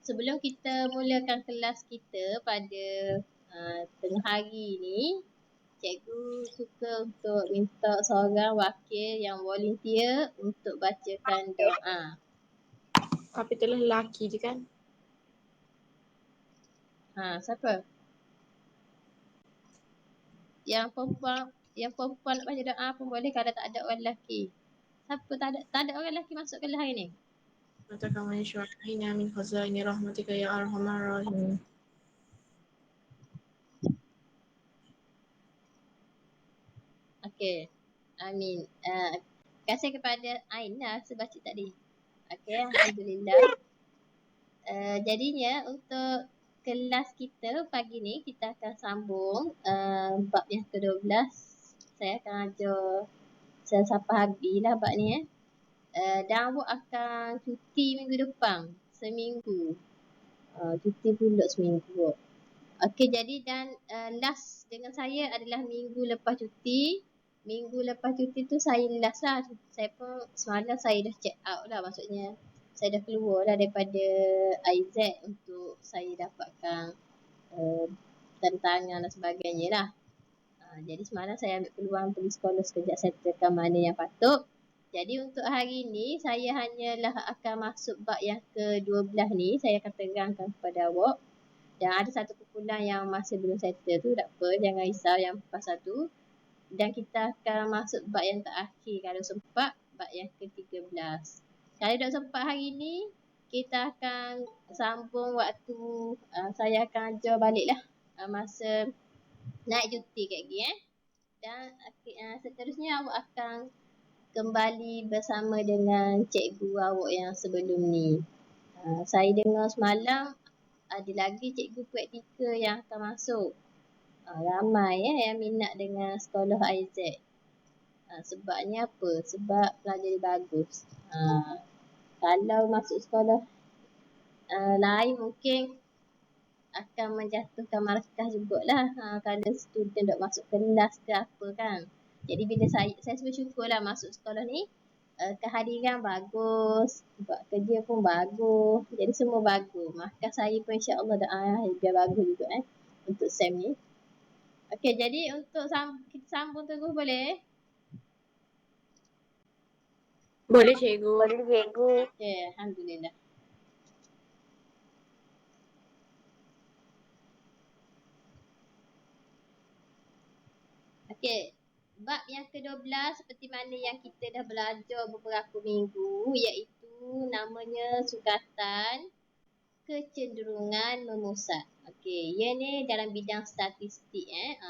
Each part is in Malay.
sebelum kita mulakan kelas kita pada tengah hari ni, cikgu suka untuk minta seorang wakil yang volunteer untuk bacakan doa. Tapi itulah lelaki je kan? Siapa? Yang perempuan nak baca doa pun boleh kalau tak ada orang lelaki. Siapa tak ada orang lelaki masuk kelas hari ni? Matakan masyarakat min khazaini rahmatika ya arhamar rahim. Okey. Amin. Kasih kepada Ain lah sebaca tadi. Okey, alhamdulillah. Jadinya untuk kelas kita pagi ni kita akan sambung bab yang ke-12. Saya akan ajar sampai habislah bab ni dan awak akan cuti minggu depan seminggu. Cuti pula seminggu. Okey, jadi dan last dengan saya adalah minggu lepas cuti. Minggu lepas cuti tu saya last lah. Saya pun semalam saya dah check out lah, maksudnya saya dah keluar lah daripada IZ untuk saya dapatkan tantangan dan sebagainya lah. Jadi semalam saya ambil peluang pergi sekolah sekejap, saya tekan mana yang patut. Jadi untuk hari ni saya hanyalah akan masuk bab yang ke-12 ni, saya akan terangkan kepada awak. Dan ada satu kumpulan yang masih belum settle tu, tak apa, jangan risau yang pasal tu. Dan kita akan masuk bab yang terakhir kalau sempat, bab yang ke-13. Kalau tak sempat hari ni, kita akan sambung waktu saya akan ajar balik lah masa naik cuti kat lagi Dan seterusnya awak akan kembali bersama dengan cikgu awak yang sebelum ni. Saya dengar semalam ada lagi cikgu praktikal yang akan masuk. Ramai yang minat dengan sekolah IZ. Sebabnya apa? Sebab pelajar dia bagus. Kalau masuk sekolah lain mungkin akan menjatuhkan markah jugalah kalau student dok masuk kelas ke apa kan. Jadi bila saya bersyukur lah masuk sekolah ni, kehadiran bagus, buat kerja pun bagus, jadi semua bagus. Markah saya pun insya-Allah biar bagus juga untuk SEM ni. Okey, jadi untuk kita sambung terus boleh? Boleh cikgu. Okey, alhamdulillah. Okey, bab yang ke-12 seperti mana yang kita dah belajar beberapa minggu, iaitu namanya sukatan kecenderungan memusat. Okey, ia ni dalam bidang statistik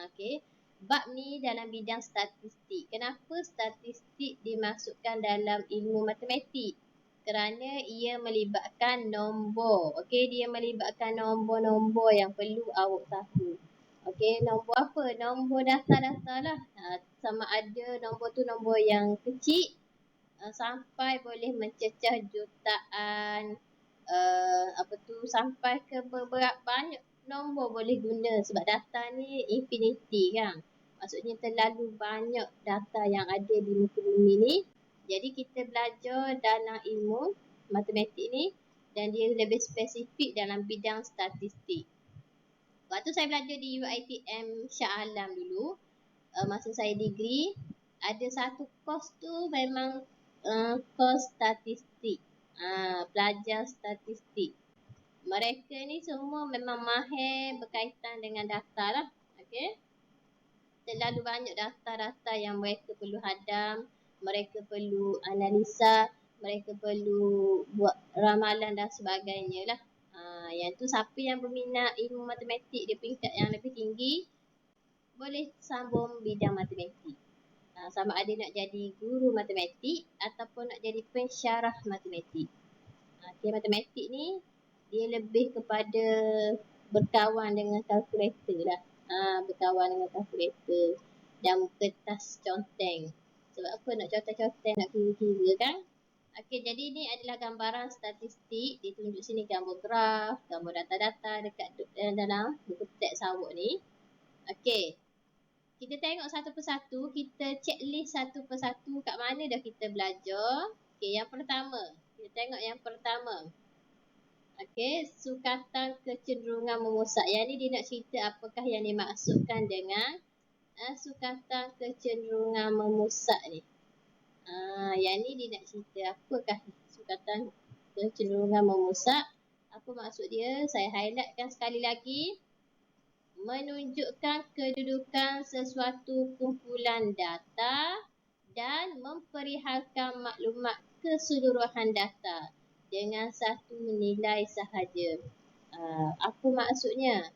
Okey. Bab ni dalam bidang statistik. Kenapa statistik dimasukkan dalam ilmu matematik? Kerana ia melibatkan nombor. Okey, dia melibatkan nombor-nombor yang perlu awak tahu. Okey, nombor apa? Nombor data-data lah. Sama ada nombor tu nombor yang kecil sampai boleh mencecah jutaan, sampai ke beberapa banyak nombor boleh guna sebab data ni infinity kan. Maksudnya terlalu banyak data yang ada di muka bumi ni. Jadi kita belajar dalam ilmu matematik ni dan dia lebih spesifik dalam bidang statistik. Waktu saya belajar di UiTM Shah Alam dulu, masa saya degree, ada satu kos tu memang kos statistik. Pelajar statistik. Mereka ni semua memang mahir berkaitan dengan data lah. Okay? Terlalu banyak data-data yang mereka perlu hadam, mereka perlu analisa, mereka perlu buat ramalan dan sebagainya lah. Yang tu siapa yang berminat ilmu matematik dia peringkat yang lebih tinggi, boleh sambung bidang matematik. Sama ada nak jadi guru matematik ataupun nak jadi pensyarah matematik. Okay, matematik ni dia lebih kepada berkawan dengan kalkulator lah. Berkawan dengan kalkulator dan kertas conteng. Sebab apa nak conteng-conteng, nak kira-kira kan? Okey, jadi ini adalah gambaran statistik. Ditunjuk sini gambar graf, gambar data-data dekat dalam buku teks awak ni. Okey. Kita tengok satu persatu, kita checklist satu persatu kat mana dah kita belajar. Okey, yang pertama. Kita tengok yang pertama. Okey, sukatan kecenderungan memusak. Yang ni dia nak cerita apakah yang dimaksudkan dengan sukatan kecenderungan memusak ni. Yang ni dia nak cerita apakah sukatan kecenderungan memusak. Apa maksud dia? Saya highlightkan sekali lagi. Menunjukkan kedudukan sesuatu kumpulan data dan memperihalkan maklumat keseluruhan data dengan satu nilai sahaja. Apa maksudnya?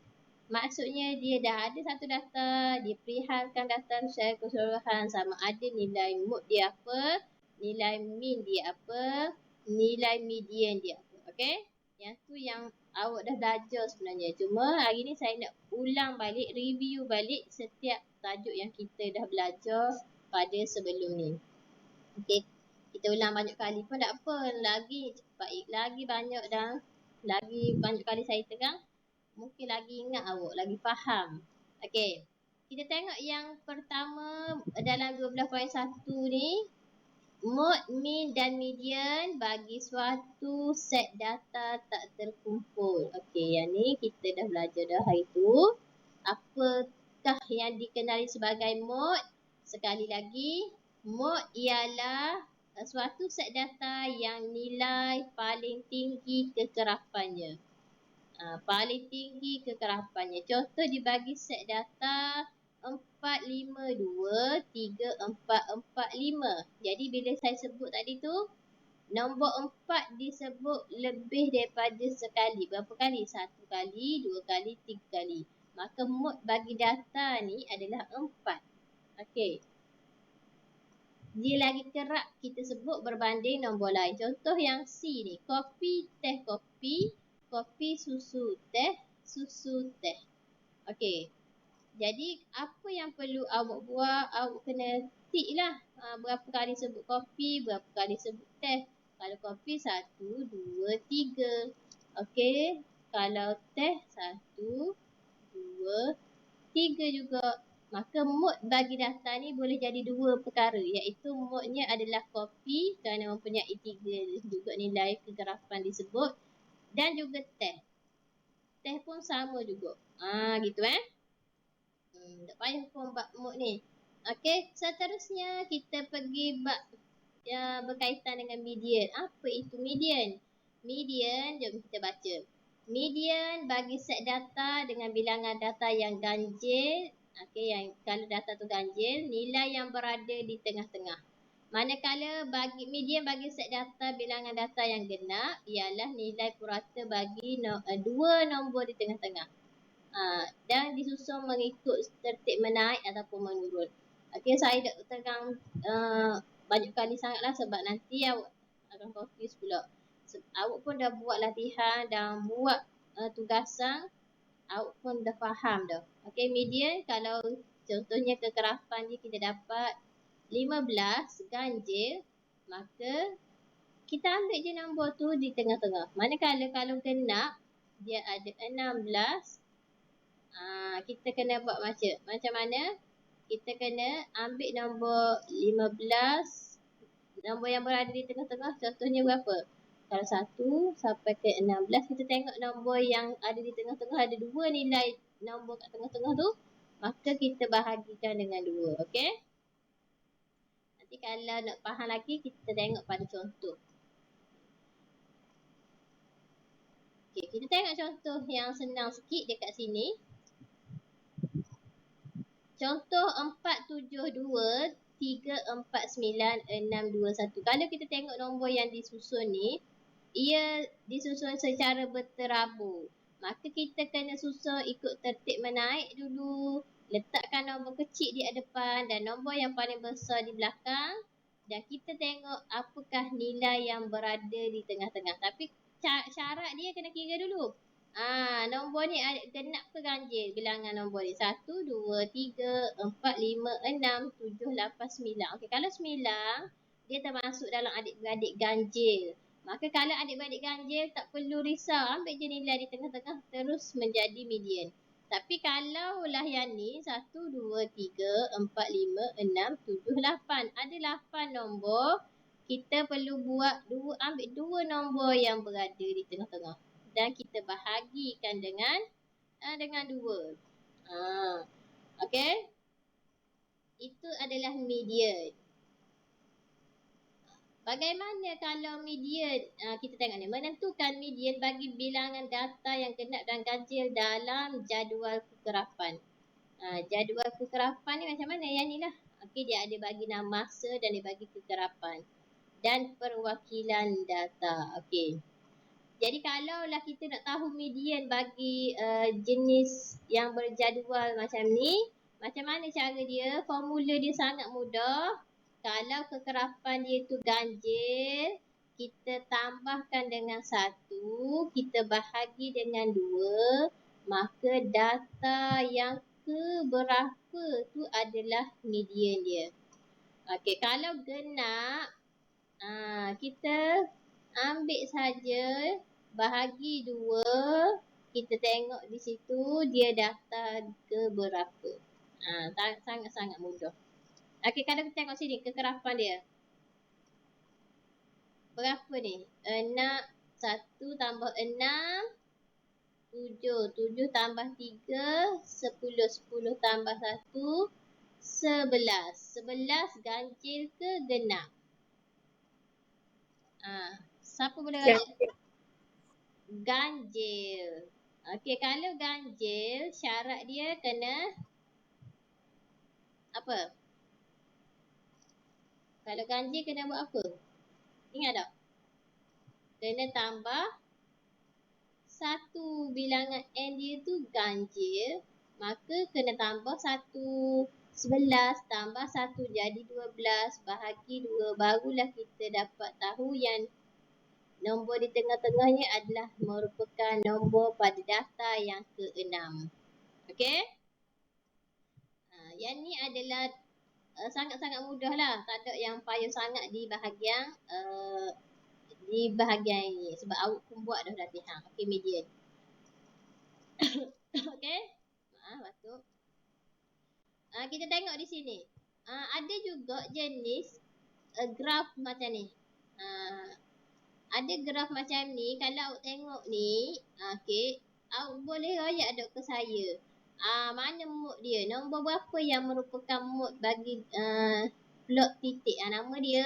Maksudnya dia dah ada satu data, dia perihalkan data secara keseluruhan, sama ada nilai mode dia apa, nilai mean dia apa, nilai median dia apa. Okey? Yang tu yang awak dah belajar sebenarnya. Cuma hari ni saya nak ulang balik, review balik setiap tajuk yang kita dah belajar pada sebelum ni. Okey. Kita ulang banyak kali pun tak apa. Lagi banyak dah. Lagi banyak kali saya terang, mungkin lagi ingat awak, lagi faham. Okey. Kita tengok yang pertama dalam 12.1 ni. Mode, mean dan median bagi suatu set data tak terkumpul. Okey, yang ni kita dah belajar dah hari tu. Apakah yang dikenali sebagai mode? Sekali lagi, mode ialah suatu set data yang nilai paling tinggi kekerapannya. Paling tinggi kekerapannya. Contoh dibagi set data 452, 3445. Jadi bila saya sebut tadi tu, nombor 4 disebut lebih daripada sekali. Berapa kali? 1 kali, 2 kali, 3 kali. Maka mode bagi data ni adalah 4. Okey. Dia lagi kerap kita sebut berbanding nombor lain. Contoh yang C ni, kopi, teh kopi, kopi, susu, teh, susu, teh. Okey. Jadi apa yang perlu awak buat, awak kena tick lah. Berapa kali sebut kopi, berapa kali sebut teh. Kalau kopi 1, 2, 3. Okey. Kalau teh 1, 2, 3 juga. Maka mode bagi data ni boleh jadi dua perkara, iaitu modenya adalah kopi kerana mempunyai 3 juga nilai kegerapan disebut, dan juga teh. Teh pun sama juga. Gitu tak payah pun bab mode ni. Okey, seterusnya kita pergi bab berkaitan dengan median. Apa itu median? Median, jom kita baca. Median bagi set data dengan bilangan data yang ganjil. Okey, yang kalau data tu ganjil, nilai yang berada di tengah-tengah. Manakala bagi median bagi set data bilangan data yang genap ialah nilai purata bagi dua nombor di tengah-tengah. Dan disusun mengikut tertib menaik ataupun menurun. Okey, saya dah terang banyak kali sangatlah sebab nanti awak akan confuse pula. Awak pun dah buat latihan dan buat tugasan, awak pun dah faham dah. Okey, median kalau contohnya kekerapan dia kita dapat 15 ganjil, maka kita ambil je nombor tu di tengah-tengah. Manakala kalau genap dia ada 16, kita kena buat macam mana? Kita kena ambil nombor 15, nombor yang berada di tengah-tengah, contohnya berapa? Kalau 1 sampai ke 16, kita tengok nombor yang ada di tengah-tengah ada 2 nilai nombor kat tengah-tengah tu, maka kita bahagikan dengan 2, okey? Nanti kalau nak faham lagi, kita tengok pada contoh. Okey, kita tengok contoh yang senang sikit dekat sini. Contoh 472, 349, 621. Kalau kita tengok nombor yang disusun ni, ia disusun secara berterabur. Maka kita kena susun ikut tertib menaik dulu. Letakkan nombor kecil di depan dan nombor yang paling besar di belakang. Dan kita tengok apakah nilai yang berada di tengah-tengah. Tapi syarat dia kena kira dulu. Nombor ni genap ke ganjil bilangan nombor ni. 1, 2, 3, 4, 5, 6, 7, 8, 9. Okey, kalau 9 dia termasuk dalam adik-beradik ganjil. Maka kalau adik-beradik ganjil tak perlu risau, ambil je nilai di tengah-tengah terus menjadi median. Tapi kalau lah yang ni 1, 2, 3, 4, 5, 6, 7, 8. Ada 8 nombor. Kita perlu ambil 2 nombor yang berada di tengah-tengah. dan kita bahagikan dengan 2. Okey. Itu adalah median. Bagaimana kalau median? Kita tengok ni. Menentukan median bagi bilangan data yang genap dan ganjil dalam jadual kekerapan. Jadual kekerapan ni macam mana? Yang ni lah. Okey, dia ada bagi nama masa dan dia bagi kekerapan. Dan perwakilan data. Okey. Jadi kalaulah kita nak tahu median bagi jenis yang berjadual macam ni, macam mana cara dia? Formula dia sangat mudah. Kalau kekerapan dia tu ganjil, kita tambahkan dengan 1, kita bahagi dengan 2, maka data yang keberapa tu adalah median dia. Okey, kalau genap, kita ambil saja bahagi 2, kita tengok di situ dia data ke berapa. Sangat-sangat mudah. Okey, kalau kita tengok sini kekerapan dia. Berapa ni? 1 tambah 6, 7. 7 tambah 3, 10. 10 tambah 1, 11. 11 ganjil ke genap? Siapa boleh rajak? Ganjil. Okey, kalau ganjil, syarat dia kena apa? Kalau ganjil kena buat apa? Ingat tak? Kena tambah 1. Bilangan N dia tu ganjil, maka kena tambah 1. 11 tambah 1 jadi 12, bahagi 2, barulah kita dapat tahu yang nombor di tengah-tengahnya adalah merupakan nombor pada data yang ke-6. Okey? Yang ni adalah sangat-sangat mudah lah. Tak ada yang payah sangat di bahagian ini. Sebab awak pun buat dah latihan. Okey, median. Okey? Batuk. Kita tengok di sini. Ada juga jenis graf macam ni. Ada graf macam ni. Kalau awak tengok ni, okey, awak boleh royak dok ke saya. Mana mod dia? Nombor berapa yang merupakan mod bagi plot titik? Nama dia,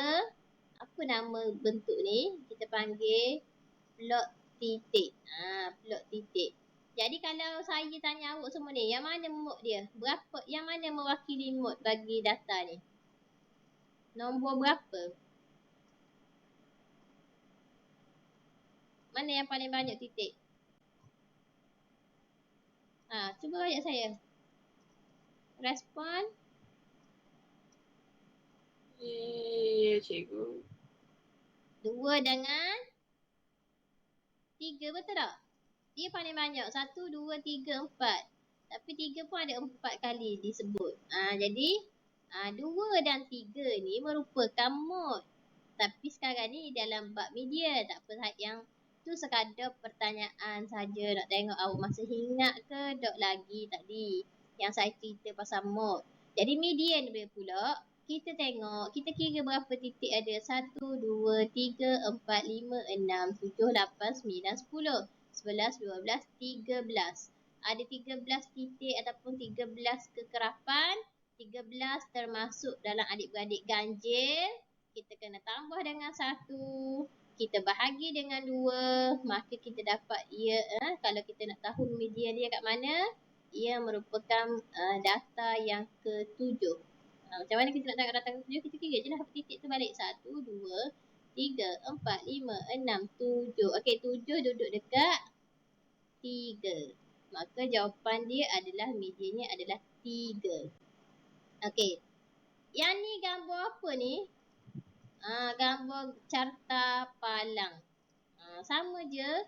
apa nama bentuk ni? Kita panggil plot titik. Plot titik. Jadi kalau saya tanya awak semua ni, yang mana mod dia? Berapa? Yang mana mewakili mod bagi data ni? Nombor berapa? Mana yang paling banyak titik? Cuba royak saya. Respon. Ya, cikgu. 2 dengan 3, betul tak? Dia paling banyak. 1, 2, 3, 4. Tapi 3 pun ada 4 kali disebut. Jadi 2 dan 3 ni merupakan mod. Tapi sekarang ni dalam bab media. Tak apa, yang tu sekadar pertanyaan saja. Nak tengok awak masih ingat ke dok lagi tadi yang saya cerita pasal mod. Jadi median dia pula, kita tengok, kita kira berapa titik ada. 1, 2, 3, 4, 5, 6, 7, 8, 9, 10, 11, 12, 13. Ada 13 titik ataupun 13 kekerapan. 13 termasuk dalam adik-beradik ganjil. Kita kena tambah dengan 1. Kita bahagi dengan 2. Maka kita dapat ia, kalau kita nak tahu median dia kat mana, ia merupakan data yang ke-7. Macam mana kita nak tengok data ke-7? Kita kira je lah titik tu balik. 1, 2, 3, 4, 5, 6, 7. Okey, 7 duduk dekat 3. Maka jawapan dia adalah mediannya adalah 3. Okey. Yang ni gambar apa ni? Gambar carta palang. Sama je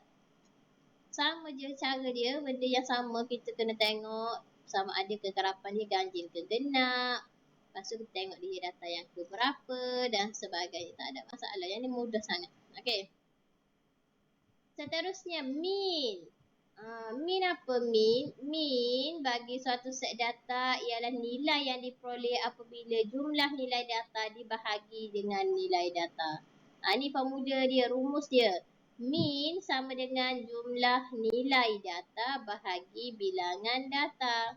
cara dia. Benda yang sama, kita kena tengok sama ada kekerapan dia ganjil ke genap. Lepas tu kita tengok dia data yang ke berapa dan sebagainya. Tak ada masalah. Yang ni mudah sangat. Okey. Seterusnya mean. Mean apa mean? Mean bagi suatu set data ialah nilai yang diperoleh apabila jumlah nilai data dibahagi dengan nilai data. Ni formula dia, rumus dia. Min sama dengan jumlah nilai data bahagi bilangan data.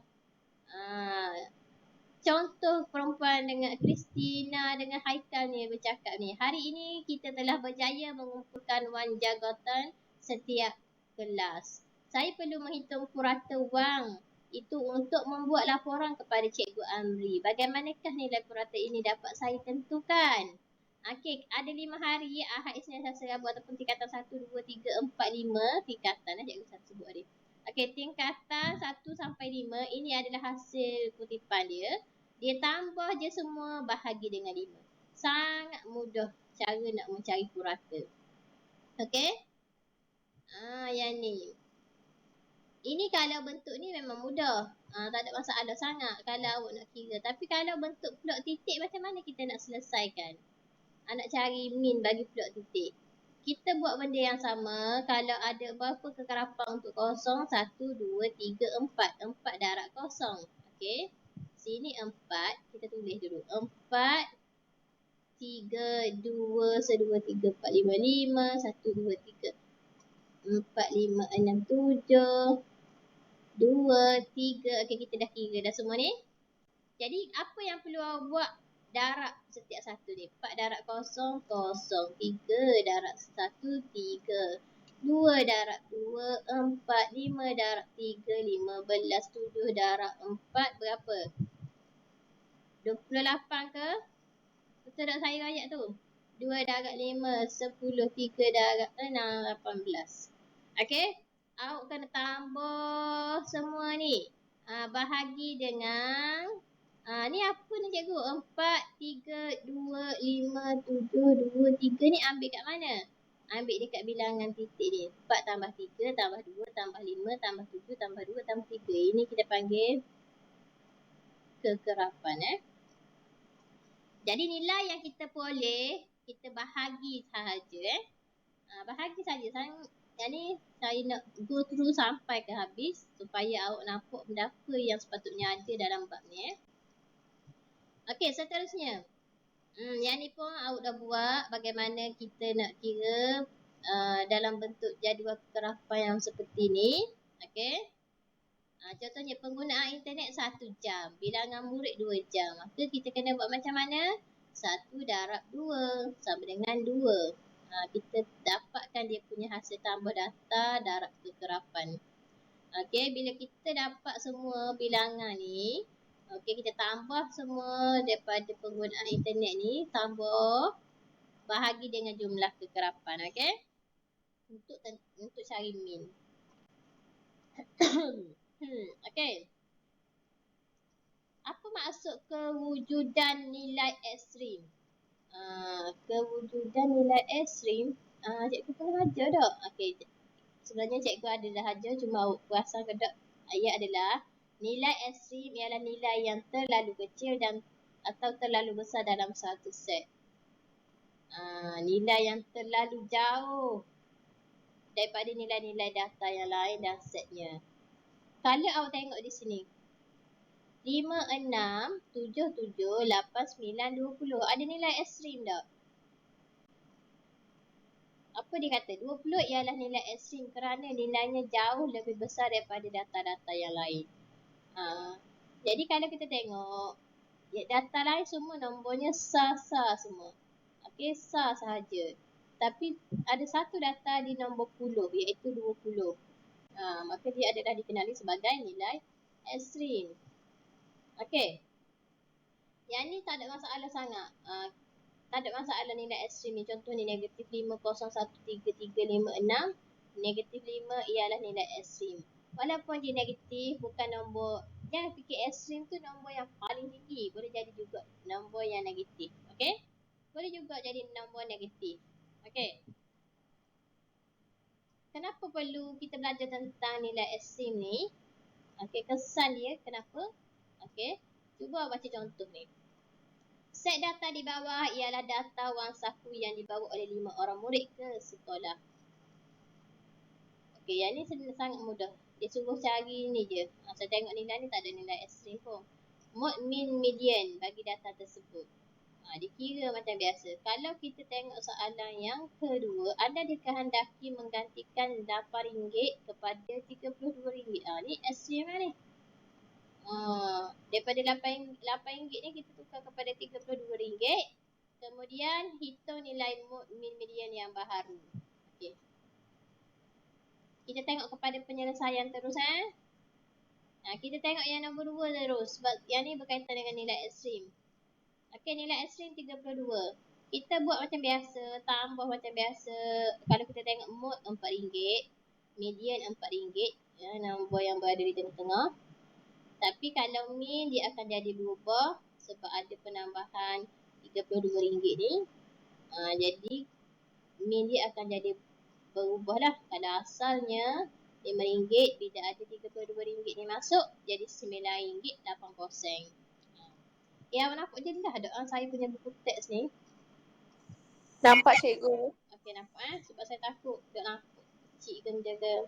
Contoh perempuan dengan Christina dengan Haikal ni bercakap ni. Hari ini kita telah berjaya mengumpulkan wang jagatan setiap kelas. Saya perlu menghitung purata wang itu untuk membuat laporan kepada Cikgu Amri. Bagaimanakah nilai purata ini dapat saya tentukan? Okey, ada 5 hari, Ahad, Isnin, Selasa, Rabu ataupun tingkatan 1, 2, 3, 4, 5. Tingkatan cikgu satu sebut tadi. Okey, tingkatan 1 sampai 5 ini adalah hasil kutipan dia. Dia tambah je semua bahagi dengan 5. Sangat mudah cara nak mencari purata. Okey? Yang ni. Ini kalau bentuk ni memang mudah. Tak ada masalah sangat kalau awak nak kira. Tapi kalau bentuk plot titik macam mana kita nak selesaikan? Nak cari min bagi plot titik. Kita buat benda yang sama. Kalau ada berapa kekerapan untuk kosong? 1, 2, 3, 4. 4 darab kosong. Okey. Sini 4. Kita tulis dulu. 4, 3, 2, 1, 2, 3, 4, 5, 5. 1, 2, 3, 4, 5, 6, 7. 2, 3. Okey, kita dah kira dah semua ni. Jadi, apa yang perlu awak buat? Darab setiap satu ni. 4 darab kosong, kosong. 3 darab 1, 3. 2 darab 2, 4. 5 darab 3, 15. 7 darab 4, berapa? 28 ke? Betul tak saya ayat tu? 2 darab 5, 10. 3 darab 6, 18. Okey? Awak kena tambah semua ni. Bahagi dengan ni apa ni cikgu? 4, 3, 2, 5, 7, 2, 3 ni ambil kat mana? Ambil dekat bilangan titik ni. 4 tambah 3 tambah 2 tambah 5 tambah 7 tambah 2 tambah 3. Ini kita panggil kekerapan. Jadi nilai yang kita boleh kita bahagi sahaja. Bahagi saja. Yang ni saya nak go through sampai ke habis supaya awak nampak benda apa yang sepatutnya ada dalam bab ni. Okey, seterusnya. Yang ni pun awak dah buat bagaimana kita nak kira dalam bentuk jadual kekerapan yang seperti ni. Okey. Contohnya penggunaan internet 1 jam, bilangan murid 2 jam. Maka kita kena buat macam mana? 1 darab 2 sama dengan 2. Kita dapatkan dia punya hasil tambah data darab kekerapan. Okey, bila kita dapat semua bilangan ni, okey, kita tambah semua daripada penggunaan internet ni, tambah bahagi dengan jumlah kekerapan, okey? Untuk cari min. Okey. Apa maksud kewujudan nilai ekstrim? Kewujudan nilai ekstrim, cikgu pernah ajar tak? Okey, sebenarnya cikgu ada dah ajar, cuma awak perasan ke tak? Ayat adalah nilai ekstrim ialah nilai yang terlalu kecil dan atau terlalu besar dalam satu set. Nilai yang terlalu jauh daripada nilai-nilai data yang lain dan setnya. Kalau awak tengok di sini, 5, 6, 7, 7, 8, 9, 20. Ada nilai ekstrim tak? Apa dia kata? 20 ialah nilai ekstrim kerana nilainya jauh lebih besar daripada data-data yang lain. Jadi kalau kita tengok, data lain semua nombornya sah-sah semua. Okey, sah sahaja. Tapi ada satu data di nombor puluh, iaitu 20. Maka dia adalah dikenali sebagai nilai ekstrim. Okey. Yang ni tak ada masalah sangat. Tak ada masalah nilai ekstrim ni. Contoh ni negatif 5,0,1,3,3,5,6. Negatif 5 ialah nilai ekstrim. Walaupun dia negatif, bukan nombor. Jangan fikir ekstrim tu nombor yang paling tinggi. Boleh jadi juga nombor yang negatif. Okey? Boleh juga jadi nombor negatif. Okey? Kenapa perlu kita belajar tentang nilai ekstrim ni? Okey, kesan dia kenapa? Okey, cuba baca contoh ni. Set data di bawah ialah data wang saku yang dibawa oleh 5 orang murid ke sekolah. Okey, yang ni sangat mudah. Dia suruh cari ni je. Saya tengok nilai ni tak ada nilai ekstrim pun. Mod, min, median bagi data tersebut. Dikira macam biasa. Kalau kita tengok soalan yang kedua, anda dikehendaki menggantikan RM8 kepada RM32. Ni ekstrim lah ni. Daripada RM8 ni kita tukar kepada RM32. Kemudian hitung nilai mode mean median yang baharu. Okey. Kita tengok kepada penyelesaian terus kita tengok yang nombor 2 terus sebab yang ni berkaitan dengan nilai ekstrim. Okey, nilai ekstrim 32. Kita buat macam biasa, tambah macam biasa. Kalau kita tengok mode RM4, median RM4, nombor yang berada di tengah-tengah. Tapi kalau mean dia akan jadi berubah sebab ada penambahan RM32 ni. Jadi mean dia akan jadi berubah lah. Kalau asalnya RM5, bila ada RM32 ni masuk, jadi RM9.80. Yang nampak je dah saya punya buku teks ni. Nampak cikgu. Okey, nampak sebab saya takut tak nampak kecil ke menjaga.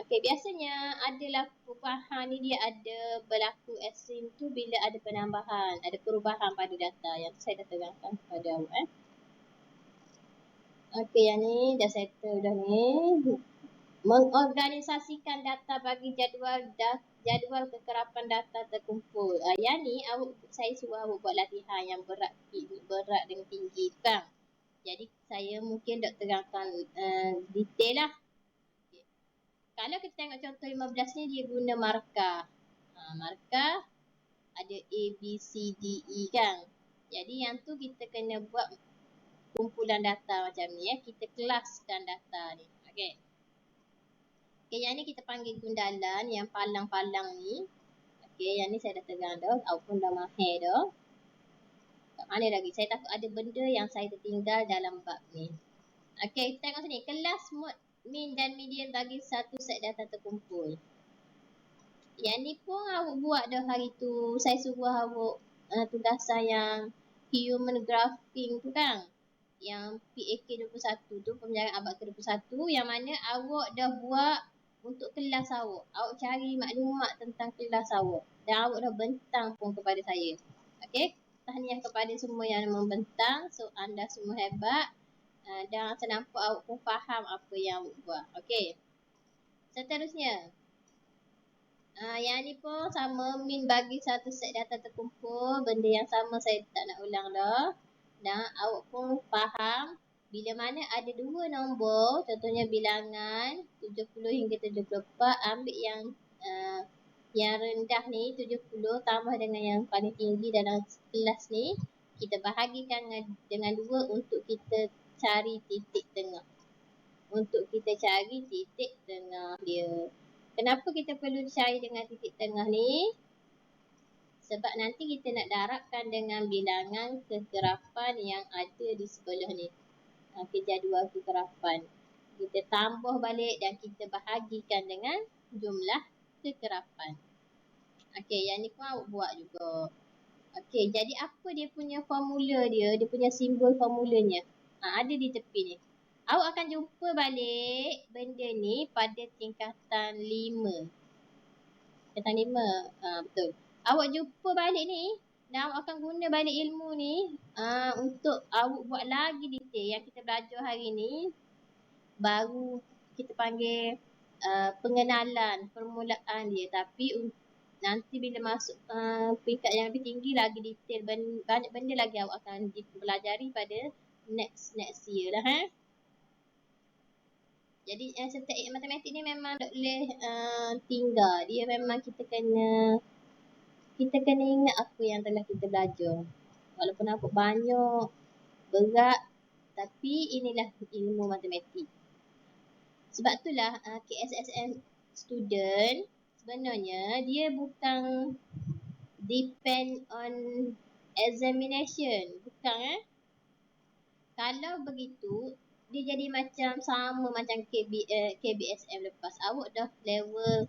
Okey, biasanya adalah perubahan ni dia ada berlaku ekstrim tu bila ada penambahan, ada perubahan pada data yang saya dah terangkan kepada awak Okey, yang ni dah settle dah ni. Mengorganisasikan data bagi jadual kekerapan data terkumpul. Yang ni saya suruh awak buat latihan yang berat dengan tinggi kan. Jadi saya mungkin tak terangkan detail lah. Okay. Kalau kita tengok contoh 15 ni dia guna markah. Markah ada A, B, C, D, E kan. Jadi yang tu kita kena buat kumpulan data macam ni kita kelaskan data ni. Okey. Okey, yang ni kita panggil gundalan yang palang-palang ni. Okey, yang ni saya dah terang dah. Awak pun dah mahir dah. Kat mana lagi? Saya takut ada benda yang saya tertinggal dalam bab ni. Okey, kita tengok sini. Kelas mode mean dan median bagi satu set data terkumpul. Yang ni pun awak buat dah hari tu. Saya suruh awak tugasan yang human graphing tu kan. Yang PAK 21 tu, pembelajaran abad ke-21. Yang mana awak dah buat untuk kelas awak. Awak cari maklumat tentang kelas awak. Dan awak dah bentang pun kepada saya. Okey. Tahniah kepada semua yang membentang. So, anda semua hebat. Dan saya nampak awak pun faham apa yang awak buat. Okey. Seterusnya. Yang ni pun sama. Mean bagi satu set data terkumpul. Benda yang sama saya tak nak ulang dah. Dan awak pun faham. Bila mana ada dua nombor, contohnya bilangan 70 hingga 74, ambil yang rendah ni 70 tambah dengan yang paling tinggi dalam kelas ni, kita bahagikan dengan 2 untuk kita cari titik tengah. Untuk kita cari titik tengah dia. Kenapa kita perlu cari dengan titik tengah ni? Sebab nanti kita nak darabkan dengan bilangan kekerapan yang ada di sebelah ni. Jadual kekerapan. Kita tambah balik dan kita bahagikan dengan jumlah kekerapan. Okey, yang ni pun awak buat juga. Okey, jadi apa dia punya formula dia? Dia punya simbol formulanya. Ada di tepi ni. Awak akan jumpa balik benda ni pada tingkatan 5. Tingkatan 5. Betul. Awak jumpa balik ni. Dan awak akan guna balik ilmu ni untuk awak buat lagi detail yang kita belajar hari ni. Baru kita panggil pengenalan, permulaan dia. Tapi nanti bila masuk peringkat yang lebih tinggi lagi detail. Banyak benda lagi awak akan dipelajari pada next year lah. Jadi setiap matematik ni memang tak boleh tinggal. Dia memang kita kena ingat apa yang telah kita belajar. Walaupun nampak banyak, berat, tapi inilah ilmu matematik. Sebab itulah KSSM student sebenarnya dia bukan depend on examination. Bukan Kalau begitu, dia jadi macam sama macam KBSM lepas. Awak dah level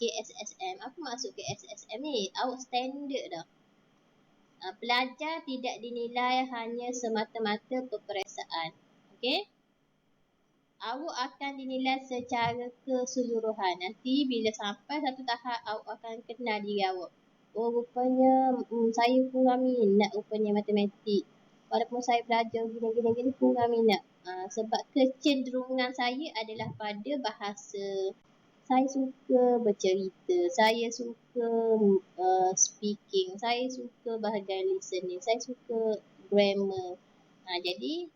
KSSM. Apa maksud KSSM ni? Awak standard dah. Pelajar tidak dinilai hanya semata-mata peperiksaan. Okey? Awak akan dinilai secara keseluruhan. Nanti bila sampai satu tahap, awak akan kenal diri awak. Oh rupanya saya kurang minat rupanya matematik. Walaupun saya belajar gini kurang minat. Sebab kecenderungan saya adalah pada bahasa. Saya suka bercerita, saya suka speaking, saya suka bahagian listening, saya suka grammar. Jadi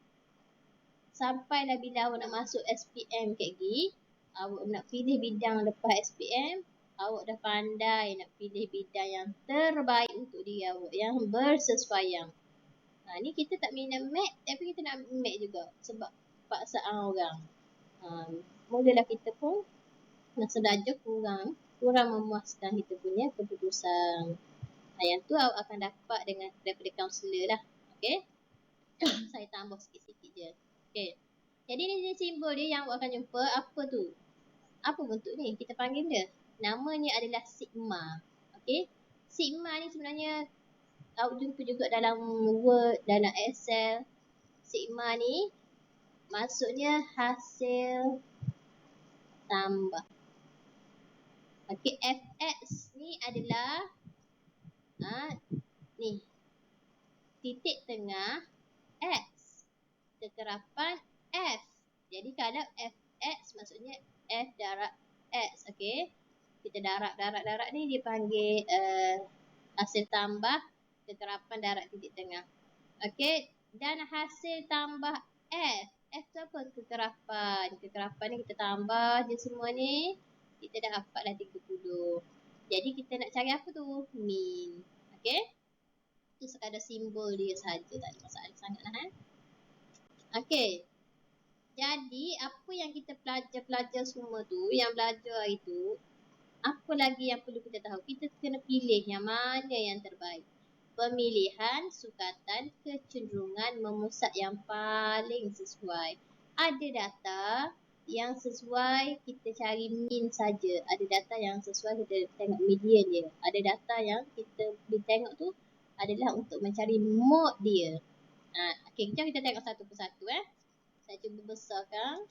sampailah bila awak nak masuk SPM kat gigi, awak nak pilih bidang lepas SPM, awak dah pandai nak pilih bidang yang terbaik untuk diri awak, yang bersesuaian. Ni kita tak minat mat tapi kita nak ambil mat juga sebab paksaan orang. Mulalah kita pun masa belajar kurang memuaskan kita punya keputusan. Yang tu awak akan dapat daripada kaunselor lah. Okay. Saya tambah sikit-sikit je. Okay. Jadi ni simbol dia yang awak akan jumpa. Apa tu? Apa bentuk ni? Kita panggil dia. Namanya adalah sigma. Okay. Sigma ni sebenarnya awak jumpa juga dalam Word, dalam Excel. Sigma ni maksudnya hasil tambah. Okay, fx ni adalah ni titik tengah x, kekerapan f. Jadi kalau fx maksudnya f darab x. Okay, kita darab ni dipanggil hasil tambah kekerapan darab titik tengah. Okay, dan hasil tambah f. F tu apa? Kekerapan. Kekerapan ni kita tambah je semua ni, kita dah dapatlah 30. Jadi kita nak cari apa tu? Min. Okay, itu sekadar simbol dia sahaja, tak ada masalah sangat lah. Okay, jadi apa yang kita pelajar semua tu, yang belajar itu, apa lagi yang perlu kita tahu? Kita kena pilih yang mana yang terbaik. Pemilihan sukatan kecenderungan memusat yang paling sesuai. Ada data yang sesuai kita cari min saja. Ada data yang sesuai kita tengok median dia. Ada data yang kita tengok tu adalah untuk mencari mode dia. Okay, jom kita tengok satu persatu. Saya cuba besarkan.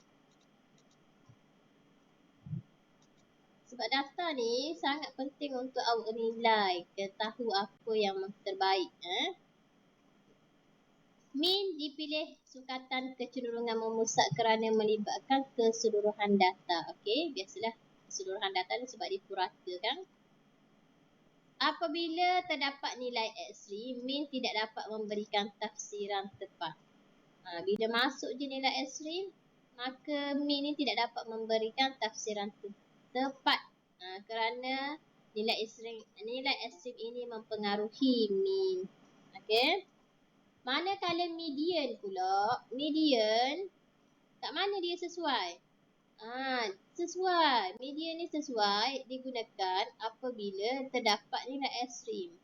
Sebab data ni sangat penting untuk awak nilai, tahu apa yang terbaik. Min dipilih sukatan kecenderungan memusat kerana melibatkan keseluruhan data. Okey, biasalah keseluruhan data ni sebab dipuratakan. Apabila terdapat nilai ekstrim, min tidak dapat memberikan tafsiran tepat. Bila masuk je nilai ekstrim, maka min ni tidak dapat memberikan tafsiran tepat. Kerana nilai ekstrim ini mempengaruhi min. Okey. Manakala median pula, median kat mana dia sesuai? Sesuai. Median ni sesuai digunakan apabila terdapat nilai ekstrim.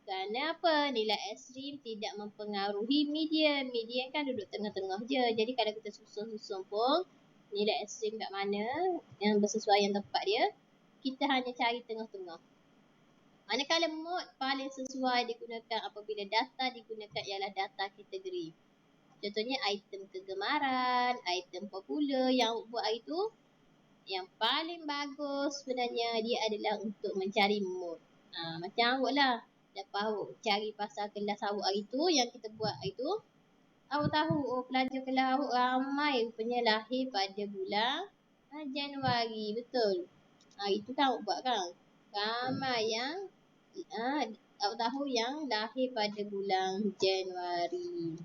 Kerana apa? Nilai ekstrim tidak mempengaruhi median. Median kan duduk tengah-tengah je. Jadi kalau kita susun-susun pun, nilai ekstrim kat mana yang bersesuaian tempat dia, kita hanya cari tengah-tengah. Manakala mode paling sesuai digunakan apabila data digunakan ialah data kategori. Contohnya item kegemaran, item popular yang buat hari tu, yang paling bagus sebenarnya dia adalah untuk mencari mode. Macam awak lah, lepas awak cari pasal kelas awak hari tu, yang kita buat hari tu, awak tahu pelajar kelas awak ramai rupanya lahir pada bulan Januari, betul? Itu kan awak buat kan? Ramai yang awak tahu yang lahir pada bulan Januari.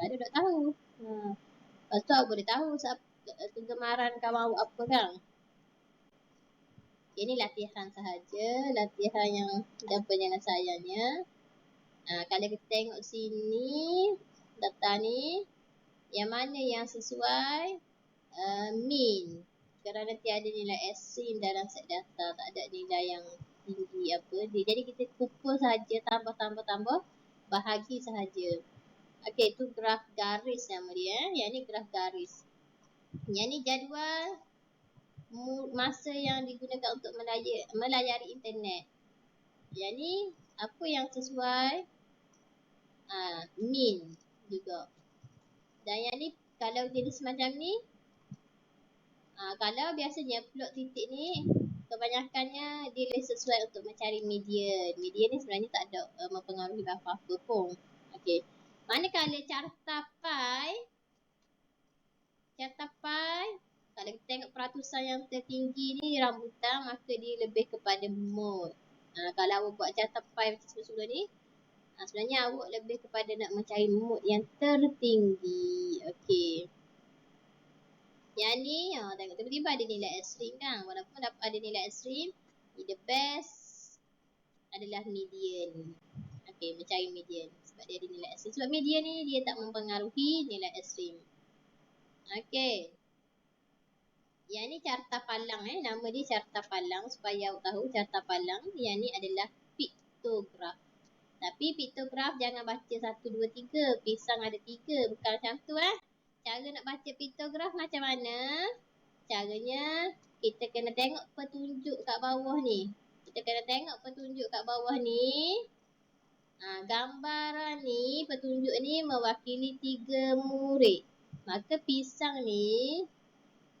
Kalau tak tahu. Lepas tu awak boleh tahu kegemaran kawan awak apa kan. Ini latihan sahaja. Latihan yang dan penyelesaiannya. Kalau kita tengok sini, data ni, yang mana yang sesuai? Min. Kerana tiada nilai ekstrim dalam set data. Tak ada nilai yang tinggi apa. Jadi kita kumpul saja, tambah. Bahagi sahaja. Okey, itu graf garis nama dia. Yang ni graf garis. Yang ni jadual masa yang digunakan untuk melayari internet. Yang ni apa yang sesuai? Min juga. Dan yang ni kalau jadi semacam ni, kalau biasanya plot titik ni kebanyakannya dia lebih sesuai untuk mencari median. Median ni sebenarnya tak ada mempengaruhi apa-apa pun. Okey. Manakala carta pi, kalau kita tengok peratusan yang tertinggi ni rambutan, maka dia lebih kepada mode. Kalau awak buat carta pi macam sebelum ni, sebenarnya awak lebih kepada nak mencari mode yang tertinggi. Okey. Yang ni, tengok tiba-tiba ada nilai ekstrim kan. Walaupun ada nilai ekstrim, the best adalah median. Okey, mencari median. Sebab dia ada nilai ekstrim. Sebab median ni dia tak mempengaruhi nilai ekstrim. Okey. Yang ni carta palang nama dia carta palang, supaya awak tahu carta palang. Yang ni adalah piktograf. Tapi piktograf jangan baca 1, 2, 3. Pisang ada 3. Bukan macam tu Cara nak baca piktograf macam mana? Caranya kita kena tengok petunjuk kat bawah ni. Gambaran ni, petunjuk ni mewakili 3 murid. Maka pisang ni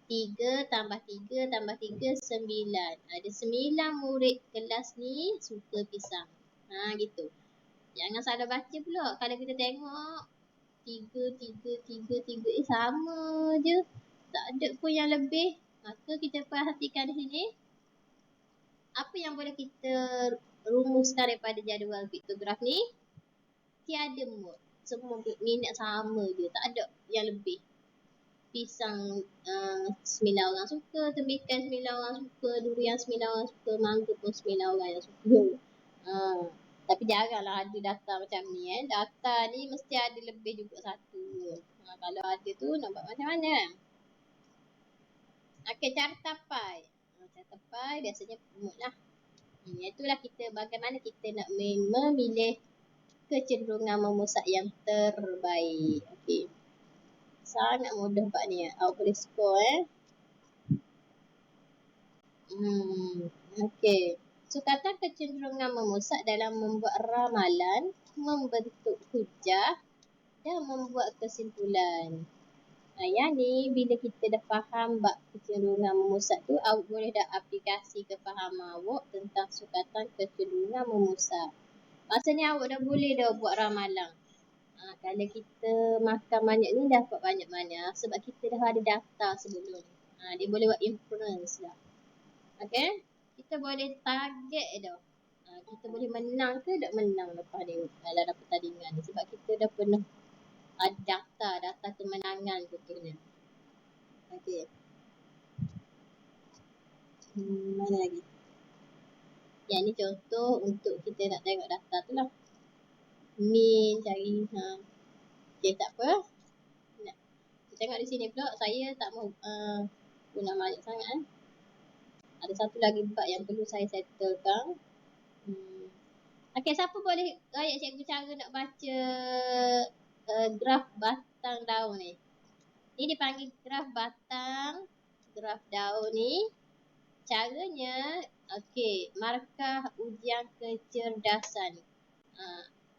3 tambah 3 tambah 3, 9. Ada 9 murid kelas ni suka pisang. Gitu. Jangan salah baca pula. Kalau kita tengok 3, 3, 3, 3. Sama je. Tak ada pun yang lebih. Maka kita perhatikan di sini. Apa yang boleh kita rumuskan daripada jadual piktograf ni? Tiada mod. Semua minat sama je. Tak ada yang lebih. Pisang 9 orang suka, tembikan 9 orang suka, durian 9 orang suka, mangga pun 9 orang yang suka. Tapi jaranglah ada data macam ni Data ni mesti ada lebih juga satu. Kalau ada tu nak buat macam mana? Okey, carta pi. Carta pi biasanya mood lah. Itulah kita bagaimana kita nak memilih kecenderungan memusak yang terbaik. Okey. Sangat mudah buat ni. Awak boleh score Okey. Sukatan kecenderungan memusak dalam membuat ramalan, membentuk hujah dan membuat kesimpulan. Yang ni bila kita dah faham bab kecenderungan memusak tu, awak boleh dah aplikasi kefahaman awak tentang sukatan kecenderungan memusak. Maksudnya awak dah boleh dah buat ramalan. Kalau kita makan banyak ni dapat banyak mana? Sebab kita dah ada data sebelum ni. Dia boleh buat inference lah. Okay? Kita boleh target dah. Kita boleh menang ke tak menang lepas ni dalam pertandingan ni. Sebab kita dah pernah ada data kemenangan contohnya. Okay. Mana lagi? Yang ni contoh untuk kita nak tengok data tu lah. Min cari. Okay, tak apa. Kita tengok di sini pula. Saya tak mahu guna banyak sangat Ada satu lagi bab yang perlu saya settlekan. Okey, siapa boleh ayat cikgu cara nak baca graf batang daun ni? Ini dipanggil graf batang, graf daun ni. Caranya, okey, markah ujian kecerdasan.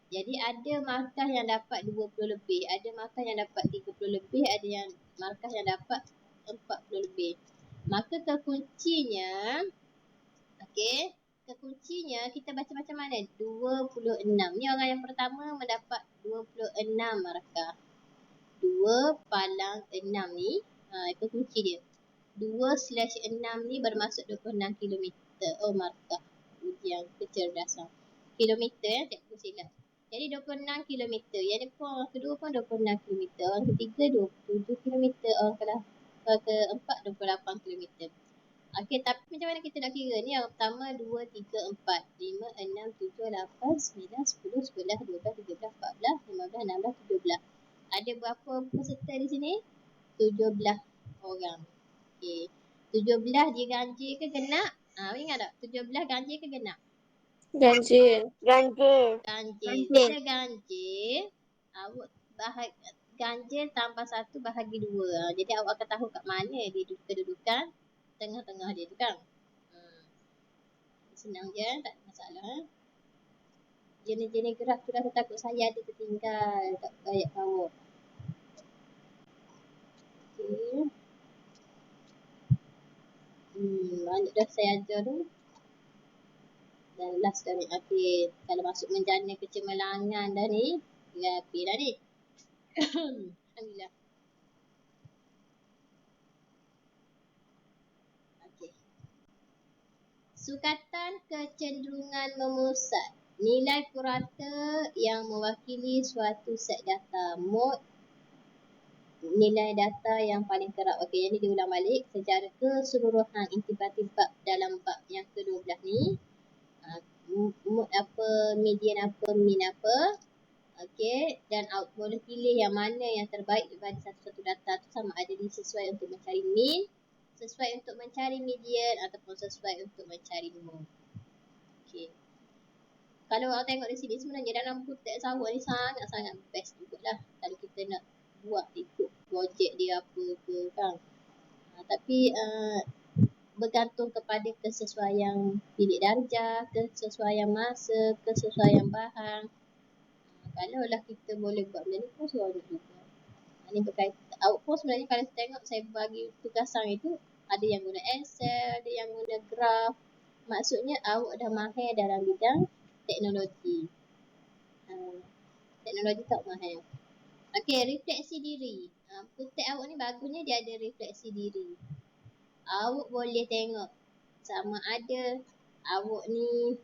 Jadi ada markah yang dapat 20 lebih, ada markah yang dapat 30 lebih, ada yang markah yang dapat 40 lebih. Maka kekuncinya, okey, kita baca macam mana? 26. Ni orang yang pertama mendapat 26 markah. 2 palang 6 ni, itu kunci dia. 2/6 ni bermaksud 26 kilometer. Markah ujian kecerdasan. Kilometer cikgu silap. Jadi 26 kilometer. Yang ni pun orang kedua pun 26 kilometer. Orang ketiga 27 kilometer. Orang keempat 28 kilometer. Okey, tapi macam mana kita nak kira ni? Yang pertama 2, 3, 4, 5, 6, 7, 8, 9, 10, 11, 12, 13, 14, 15, 16, 17. Ada berapa peserta di sini? 17 orang. Okey. 17 dia ganjil ke genap? Ingat tak? 17 ganjil ke genap? Ganjil. Ganjil. Bila ganjil, awak ganjil tambah 1 bahagi 2. Jadi awak akan tahu kat mana dia kedudukan tengah-tengah dia tu kan. Senang je, tak ada masalah. Jenis-jenis graf tu dah takut saya ada tertinggal tak ayat bawah. Okey. Banyak dah saya ajar tu. Dan last dari akhir. Kalau masuk menjana kecemerlangan dah ni, rapi dah ni. Alhamdulillah. Okey. Sukatan kecenderungan memusat. Nilai purata yang mewakili suatu set data. Mod nilai data yang paling kerap. Okey, yang ni diulang balik. Secara keseluruhan intipati bab dalam bab yang ke-12 ni. Mod apa, median apa, min apa. Okey, dan boleh pilih yang mana yang terbaik daripada satu-satu data tu, sama ada sesuai untuk mencari min, sesuai untuk mencari median ataupun sesuai untuk mencari mod. Okey. Kalau awak tengok di sini sebenarnya dalam buku teks awak ni sangat-sangat best jugalah kalau kita nak buat ikut projek dia apa ke kan. Tapi bergantung kepada kesesuaian bilik darjah, kesesuaian masa, kesesuaian bahan. Kalau lah kita boleh buat benda ni pun seronok juga. Ini berkaitan, awak pun sebenarnya kalau saya tengok saya bagi tugasan itu, ada yang guna Excel, ada yang guna graf. Maksudnya awak dah mahir dalam bidang teknologi. Teknologi tak mahir. Okey, refleksi diri. Buku teks awak ni bagusnya dia ada refleksi diri. Awak boleh tengok sama ada awak ni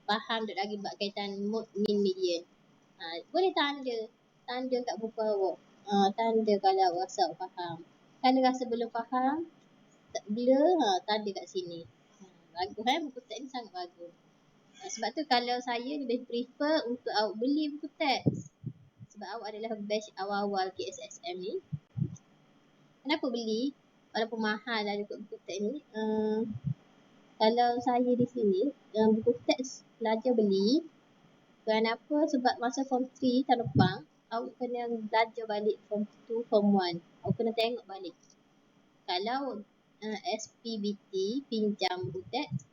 faham tak lagi buat kaitan mod, min, median. Boleh tanda kat buku awak. Tanda kalau awak rasa awak faham. Kalau rasa belum faham, blur, tanda kat sini. Bagus buku teks ni sangat bagus. Sebab tu kalau saya lebih prefer untuk awak beli buku teks. Sebab awak adalah batch awal-awal KSSM ni. Kenapa beli? Walaupun mahal lah buku teks ni. Kalau saya di sini, buku teks pelajar beli. Kenapa? Sebab masa form 3 tahun depan, awak kena belajar balik form 2, form 1. Awak kena tengok balik. Kalau SPBT pinjam buku teks,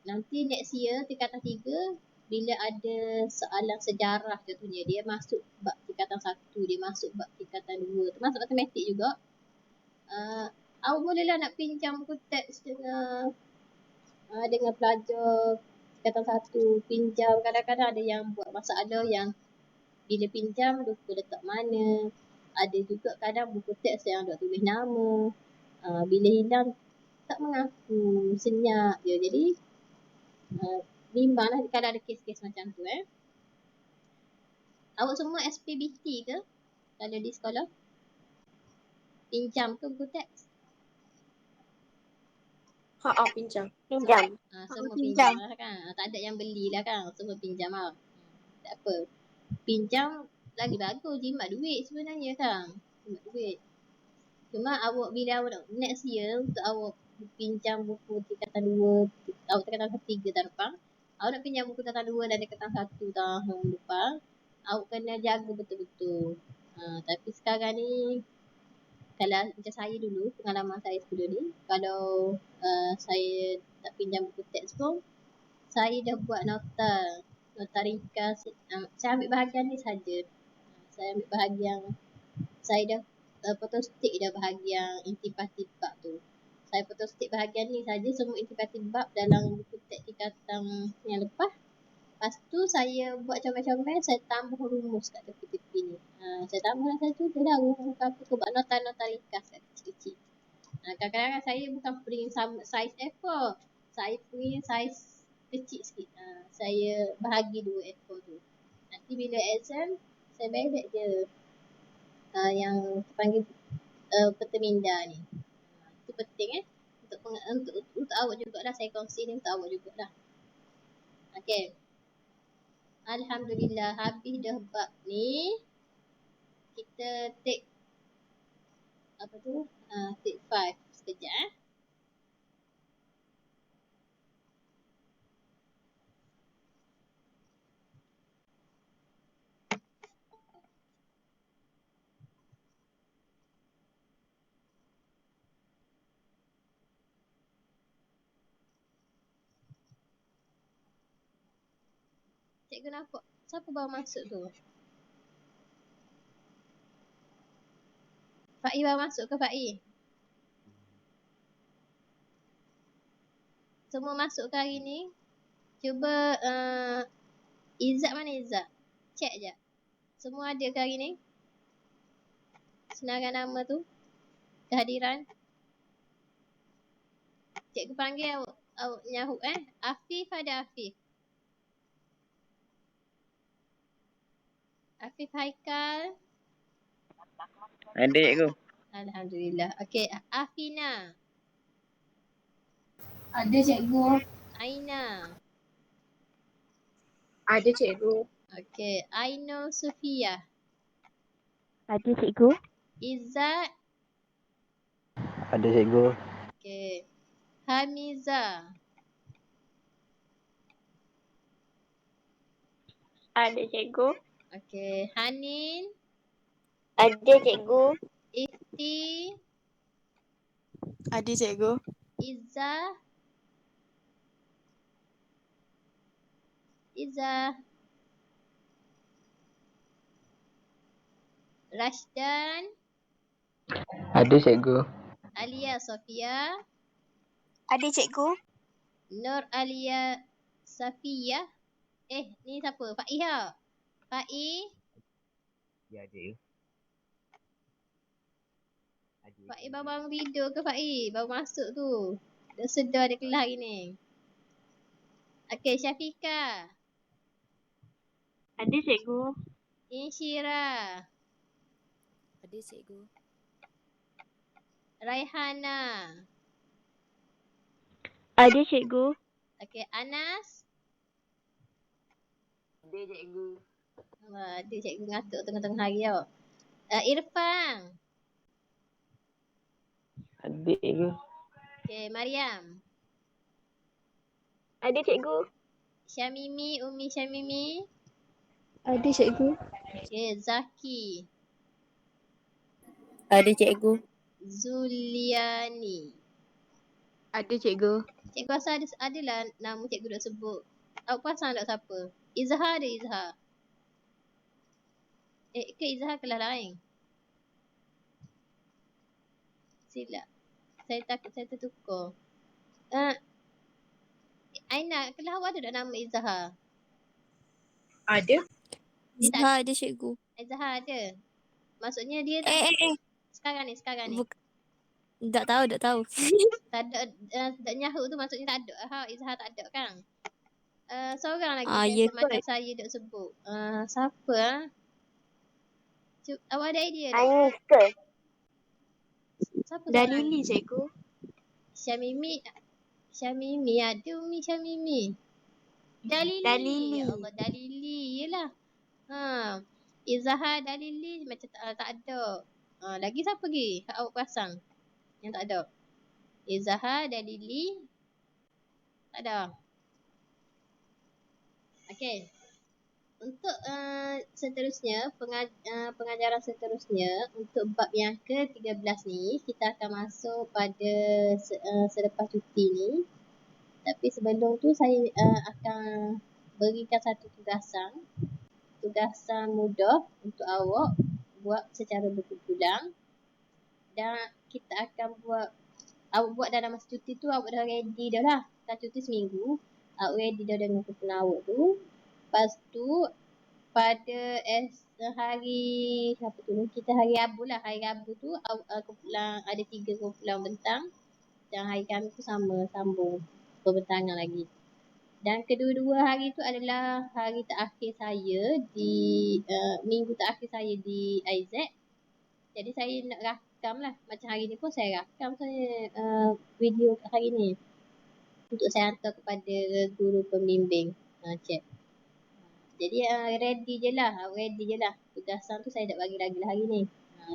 nanti next year tingkatan 3, bila ada soalan sejarah contohnya, dia masuk bab tingkatan 1, dia masuk bab tingkatan 2, termasuk matematik juga. Awak bolehlah nak pinjam buku teks dengan pelajar tingkatan 1, pinjam. Kadang-kadang ada yang buat masalah yang bila pinjam lupa letak mana. Ada juga kadang buku teks yang ada tulis nama. Bila hilang tak mengaku, senyap je. Jadi bimbanglah kalau ada kes-kes macam tu. Awak semua SPBT ke? Kalau di sekolah? Pinjam ke buku teks? Pinjam. Semua pinjam lah kan. Tak ada yang belilah kan. Semua pinjam lah. Tak apa. Pinjam lagi bagus. Jimat duit sebenarnya kan. Jimat duit. Cuma awak bila awak nak next year untuk awak pinjam buku tingkatan 2, awak tingkatan 3 tahun depan. Awak nak pinjam buku tingkatan 2 dan tingkatan 1 tahun depan. Awak kena jaga betul-betul. Tapi sekarang ni, kalau macam saya dulu, pengalaman saya sebelum ni, kalau saya tak pinjam buku teks pun, saya dah buat nota ringkas. Saya ambil bahagian ni saja. Saya ambil bahagian, saya dah photostate dah bahagian intipati bab tu. Saya photostate bahagian ni saja, semua intipati bab dalam buku teks tingkatan yang lepas. Lepas tu saya buat comel-comel, saya tambah rumus kat tepi-tepi ni. Saya tambah satu je lah rumus apa tu, buat nota-nota ringkas kat kecil-kecil. Kadang-kadang saya bukan print sama saiz A4. Saya print saiz kecil sikit. Saya bahagi 2 A4 tu. Nanti bila exam, saya balik je. Yang terpanggil peta minda ni. Itu penting untuk awak jugalah. Saya kongsi ni untuk awak jugalah. Okay. Alhamdulillah habis dah bab ni. Kita take apa tu? Take 5 sekejap. Cikgu nampak siapa baru masuk tu? Faiz baru masuk ke Faiz? Semua masuk ke hari ni? Cuba Izzat mana Izzat? Check je. Semua ada ke hari ni? Senarai nama tu? Kehadiran? Cikgu panggil awak Nyahuk Afif ada Afif. Afif Haikal. Ada cikgu. Alhamdulillah. Okey, Afina. Ada cikgu. Aina. Ada cikgu. Okey, Ainul Sufia. Ada cikgu. Izzat. Ada cikgu. Okey. Hamiza. Ada cikgu. Okey, Hanin. Ada cikgu. Ifti. Ada cikgu. Izzah. Izzah. Rashdan. Ada cikgu. Alia Sofia. Ada cikgu. Nur Alia Safia. Ni siapa? Faiz tak? Faiz. Ya, cikgu. Faiz baru tidur ke Faiz? Baru masuk tu. Dah sedar dia kelas hari ni. Okey, Syafiqah. Ada cikgu. Insyira. Ada cikgu. Raihana. Ada cikgu. Okey, Anas. Ada cikgu. Wah, dia cikgu ngatuk tengah-tengah hari tau. Irfan. Ada cikgu. Okey, Mariam. Ada cikgu. Syamimi, Umi Syamimi. Ada cikgu. Okey, Zaki. Ada cikgu. Zuliani. Ada cikgu. Cikgu rasa adalah nama cikgu dah sebut. Awak pasang tak siapa? Izhar ada Izhar. Ke Izhar kelas lain? Silap. Saya takut saya tertukar. Aina, kelas awak ada tak nama Izhar? Ada. Dia tak Izhar ada cikgu. Izhar ada. Maksudnya dia tak sekarang ni. Tak tahu. Tak ada Nyahuk tu maksudnya tak ada. Izhar tak ada kan? Seorang lagi Ya biasa macam kot. saya duk sebut. Siapa awak ada idea tak? Aiska. Siapa Dalili cikgu. Syamimi ada Umi Syamimi. Dalili. Ya Allah, Dalili yelah. Izhar Dalili macam tak ada. Lagi siapa lagi? Awak pasang yang tak ada. Izhar Dalili tak ada. Okey. Untuk seterusnya, pengajaran seterusnya untuk bab yang ke-13 ni, kita akan masuk pada selepas cuti ni. Tapi sebelum tu saya akan berikan satu tugasan mudah untuk awak buat secara berkumpulan. Dan kita akan awak buat dalam masa cuti tu, awak dah ready dah lah. Kita cuti seminggu, awak ready dah dengan kumpulan awak tu. Lepas tu pada hari apa tu, kita hari Rabu lah. Hari Rabu tu kumpulan ada 3 kumpulan bentang. Dan hari Khamis tu sambung pembentangan lagi. Dan kedua-dua hari tu adalah hari terakhir saya di minggu terakhir saya di AIZ. Jadi saya nak rakam lah. Macam hari ni pun saya rakam video hari ni untuk saya hantar kepada guru pembimbing cek. Jadi ready je lah. Tugasan tu saya dah bagi lagi lah hari ni.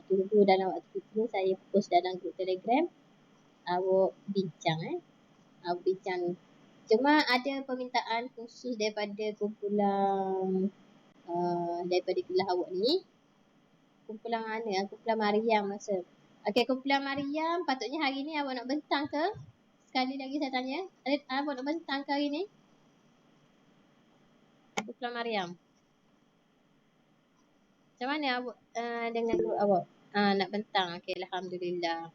Tunggu dalam waktu cuti ni saya post dalam grup Telegram. Awak bincang Awak bincang. Cuma ada permintaan khusus daripada kumpulan daripada kelas awak ni. Kumpulan mana? Kumpulan Mariam masa. Okey, kumpulan Mariam patutnya hari ni awak nak bentang ke? Sekali lagi saya tanya. Awak nak bentang ke hari ni? Kumpulan Mariam. Macam mana awak dengan grup awak? Nak bentang. Okey, alhamdulillah.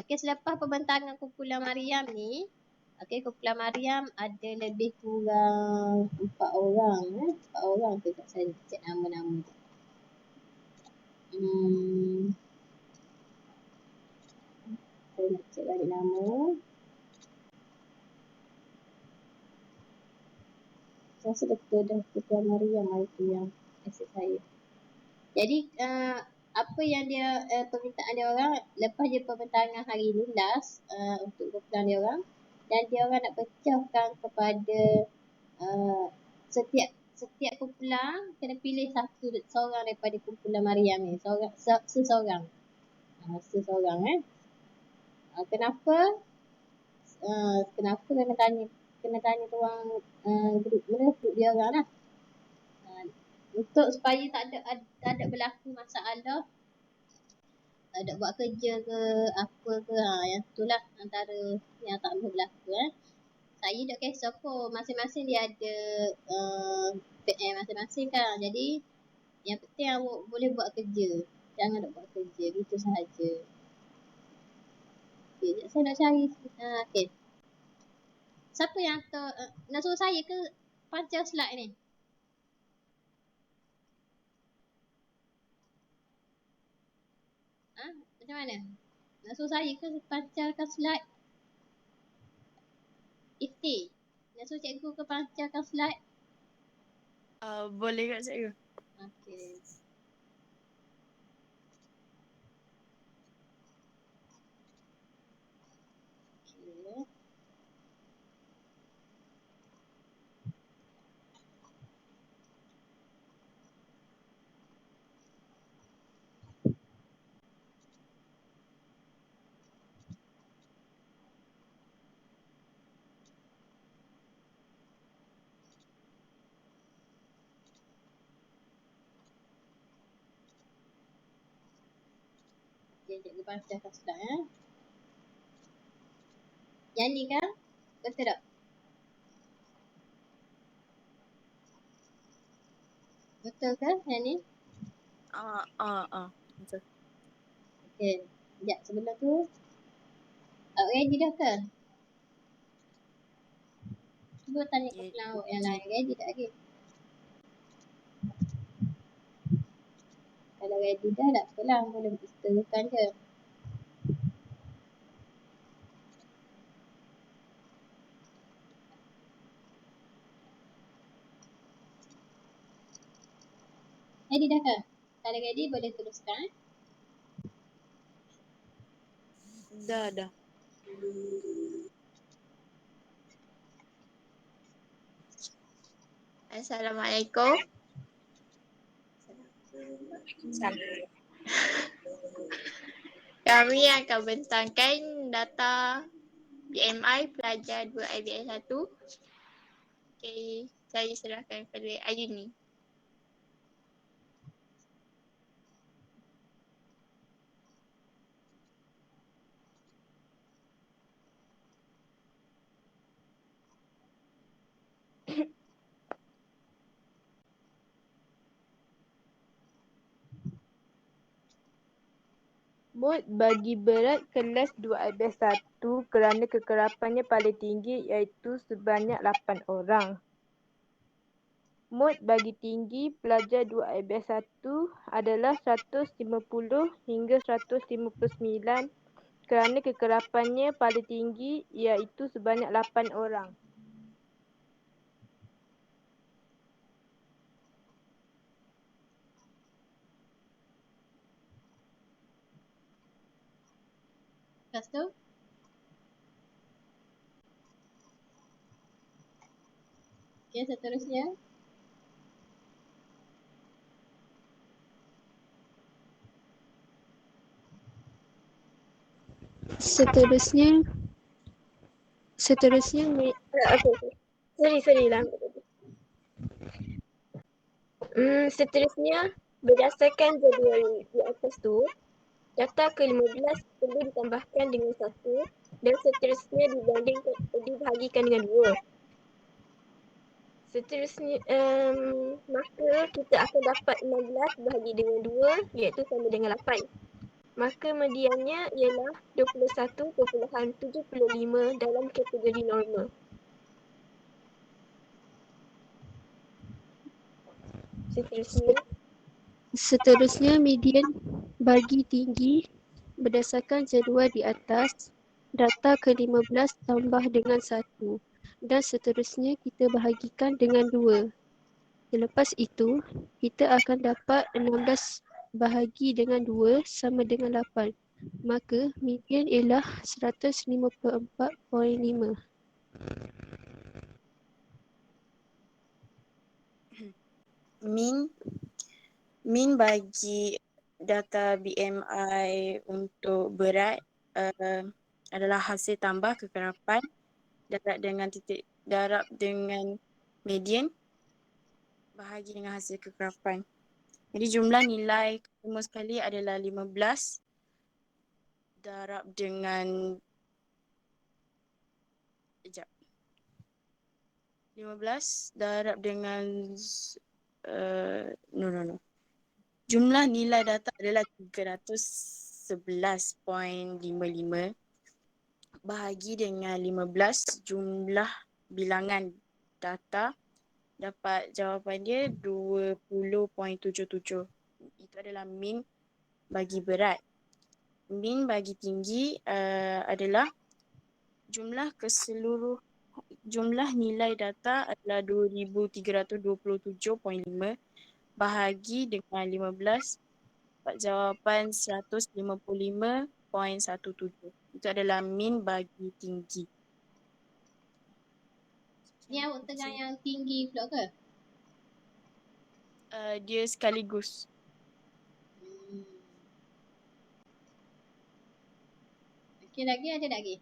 Okey, selepas pembentangan kumpulan Mariam ni, Okey, kumpulan Mariam ada lebih kurang 4 orang. 4 orang tu tak saya cek nama-nama. Saya nak cek balik nama. Saya rasa betul dah kumpulan Mariam itu yang aset saya. Jadi apa yang dia permintaan dia orang lepas dia pembentangan hari ni last untuk kumpulan dia orang, dan dia orang nak pecahkan kepada setiap kumpulan kena pilih seorang daripada kumpulan Mariam ni, seseorang. Kenapa? Kenapa kena tanya tuang grup dia orang lah. Untuk supaya tak ada berlaku masalah, ada buat kerja ke apa ke, yang itulah antara yang tak boleh berlaku. Saya tak kisah pun, masing-masing dia ada PM masing-masing kan. Jadi yang penting awak boleh buat kerja, jangan nak buat kerja, gitu sahaja. Okay, saya nak cari okay. Siapa yang nak suruh saya ke pancar slide ni? Macam mana? Nak suruh saya ke pancarkan slide? Ifti, nak suruh cikgu ke pancarkan slide? Boleh kat cikgu. Okey. Okay. Okay, cikgu pancarkan slide. Yang ni kan? Betul tak? Betul ke yang ni? Betul. Okey. Sekejap sebelum tu. Ready dah ke? Cuba tanya kumpulan awak yang lain. Ready tak lagi? Kalau ready dah tak apalah. Boleh teruskan je. Ready dah ke? Kalau ready boleh teruskan. Dah. Assalamualaikum. Kami akan bentangkan data BMI pelajar 2 IBS 1. Okey, saya serahkan kepada Ayuni. Mood bagi berat kelas 2 IBS 1 kerana kekerapannya paling tinggi iaitu sebanyak 8 orang. Mood bagi tinggi pelajar 2 IBS 1 adalah 150 hingga 159 kerana kekerapannya paling tinggi iaitu sebanyak 8 orang. Lepas tu? Okey, seterusnya. Seterusnya berdasarkan jadual di atas tu, data ke-15 perlu ditambahkan dengan 1 dan seterusnya dibahagikan dengan 2. Seterusnya maka kita akan dapat 16 bahagi dengan 2 iaitu sama dengan 8. maka mediannya ialah 21.75 dalam kategori normal. Seterusnya, median bagi tinggi berdasarkan jadual di atas, data ke-15 tambah dengan 1 dan seterusnya kita bahagikan dengan 2. Selepas itu, kita akan dapat 16 bahagi dengan 2 sama dengan 8. Maka, median ialah 154.5. Min bagi data BMI untuk berat adalah hasil tambah kekerapan darab dengan median bahagi dengan hasil kekerapan. Jadi jumlah nilai semua sekali adalah 15 darab dengan 15 darab dengan Jumlah nilai data adalah 311.55 bahagi dengan 15 jumlah bilangan data, dapat jawapan dia 20.77. Itu adalah min bagi berat. Min bagi tinggi adalah jumlah nilai data adalah 2327.5 bahagi dengan 15, dapat jawapan 155.17. Itu adalah min bagi tinggi. Ni awak tengah yang tinggi pula ke? Dia sekaligus. Okey, lagi ada lagi?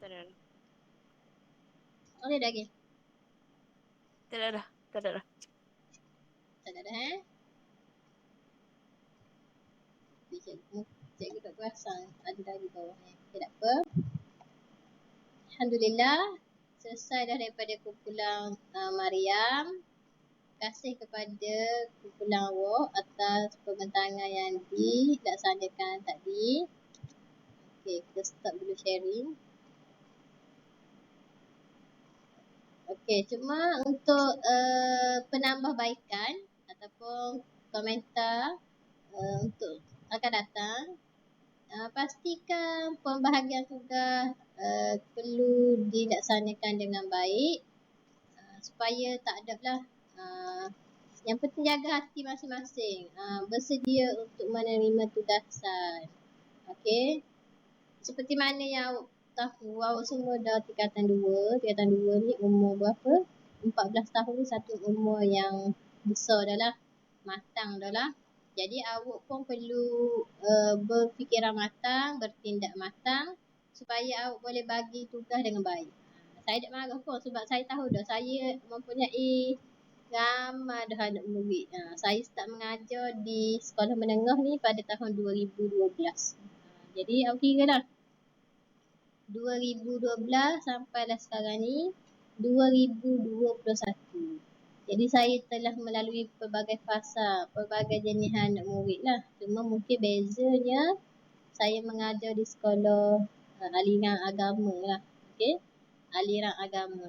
Tak ada Ada lagi? Tak ada dah. Tak ada Cikgu tak perasan ada lagi bawah ni. Okay, tak apa. Alhamdulillah, selesai dah daripada kumpulan Mariam. Terima kasih kepada kumpulan awak atas pembentangan yang dilaksanakan tadi. Okey, kita stop dulu sharing. Okey, cuma untuk penambahbaikan ataupun komentar untuk akan datang, pastikan pembahagian tugas perlu dilaksanakan dengan baik supaya tak ada lah. Yang penting jaga hati masing-masing, bersedia untuk menerima tugasan. Okey, seperti mana yang awak tahu, awak semua dah tingkatan 2. Tingkatan 2 ni umur berapa? 14 tahun, satu umur yang besar dah lah, matang dah lah. Jadi awak pun perlu berfikiran matang, bertindak matang supaya awak boleh bagi tugas dengan baik. Saya tak marah pun sebab saya tahu dah saya mempunyai ramai dah anak murid. Saya start mengajar di sekolah menengah ni pada tahun 2012. Jadi awak kira lah 2012 sampai dah sekarang ni 2021. Jadi saya telah melalui pelbagai fasa, pelbagai jenis anak murid lah. Cuma mungkin bezanya saya mengajar di sekolah aliran agama lah. Okey, aliran agama.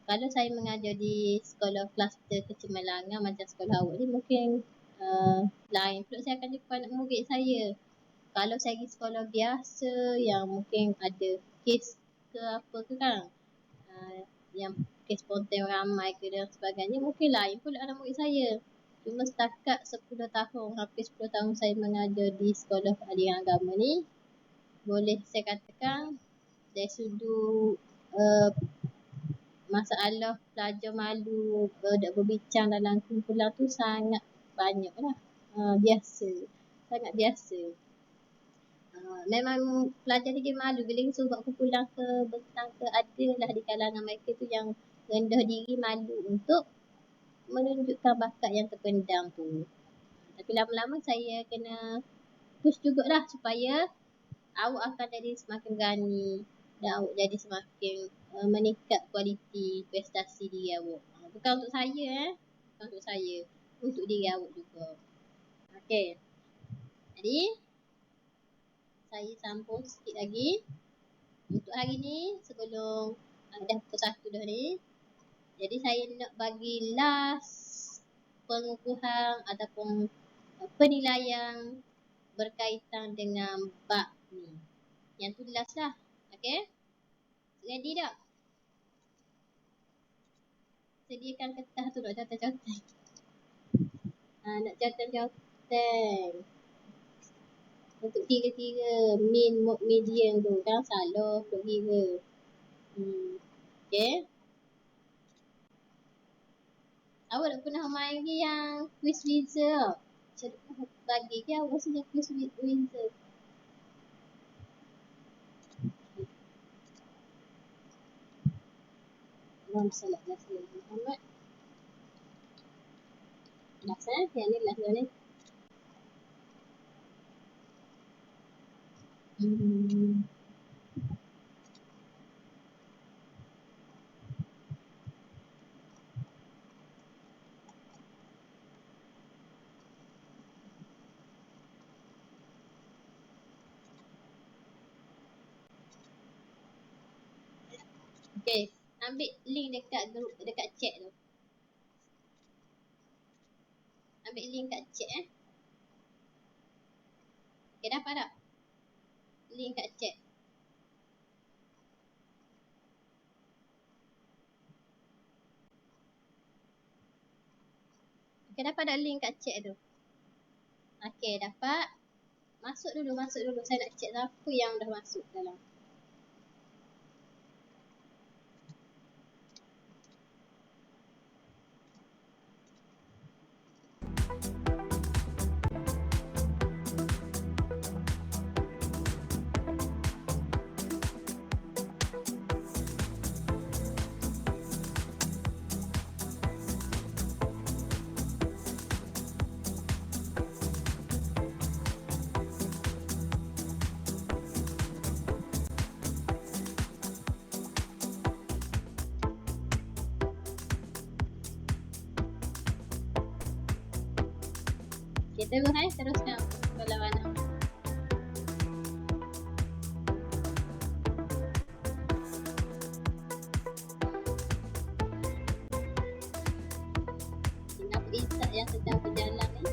Kalau saya mengajar di sekolah kluster kecemerlangan macam sekolah awak ni mungkin lain pula saya akan jumpa anak murid saya. Kalau saya pergi sekolah biasa yang mungkin ada kes ke apa ke kan, yang kes spontan ramai ke dan sebagainya, mungkin lain pula anak murid saya. Cuma setakat 10 tahun, hampir 10 tahun saya mengajar di sekolah aliran agama ni, boleh saya katakan dari sudut masalah pelajar malu tak berbincang dalam kumpulan tu sangat banyak lah. Biasa, sangat biasa. Memang pelajar ni dia malu bila kita buat kumpulan ke bentang ke, adalah di kalangan mereka tu yang rendah diri, malu untuk menunjukkan bakat yang terpendam tu. Tapi lama-lama saya kena push jugalah supaya awak akan jadi semakin berani dan awak jadi semakin meningkat kualiti prestasi diri awak. Bukan untuk saya bukan untuk saya, untuk diri awak juga. Okey. Jadi saya sambung sikit lagi. Untuk hari ni sebelum dah pukul 1 dah ni. Jadi saya nak bagi last pengukuhan ataupun penilaian berkaitan dengan bab ni. Yang tu last lah. Okey. Ready tak? Sediakan kertas tu nak conteng-conteng. Nak conteng-conteng. Untuk kira-kira mean, mode, median tu kan salah untuk kira. Okay. Awak dah pernah main lagi yang quiz wizard. Macam mana bagi ke awak rasanya quiz wizard. Allahumma salli ala sayyidina Muhammad. Last yang ni last ni. Okay, ambil link dekat group, dekat chat tu. Ambil link kat chat Okay, dapat tak? Link kat chat. Okay, dapat tak link kat chat tu? Okay, dapat. Masuk dulu. Saya nak check siapa yang dah masuk dalam. Okay, teruskan perlawanan. Kenapa Izzat yang sedang berjalan ni?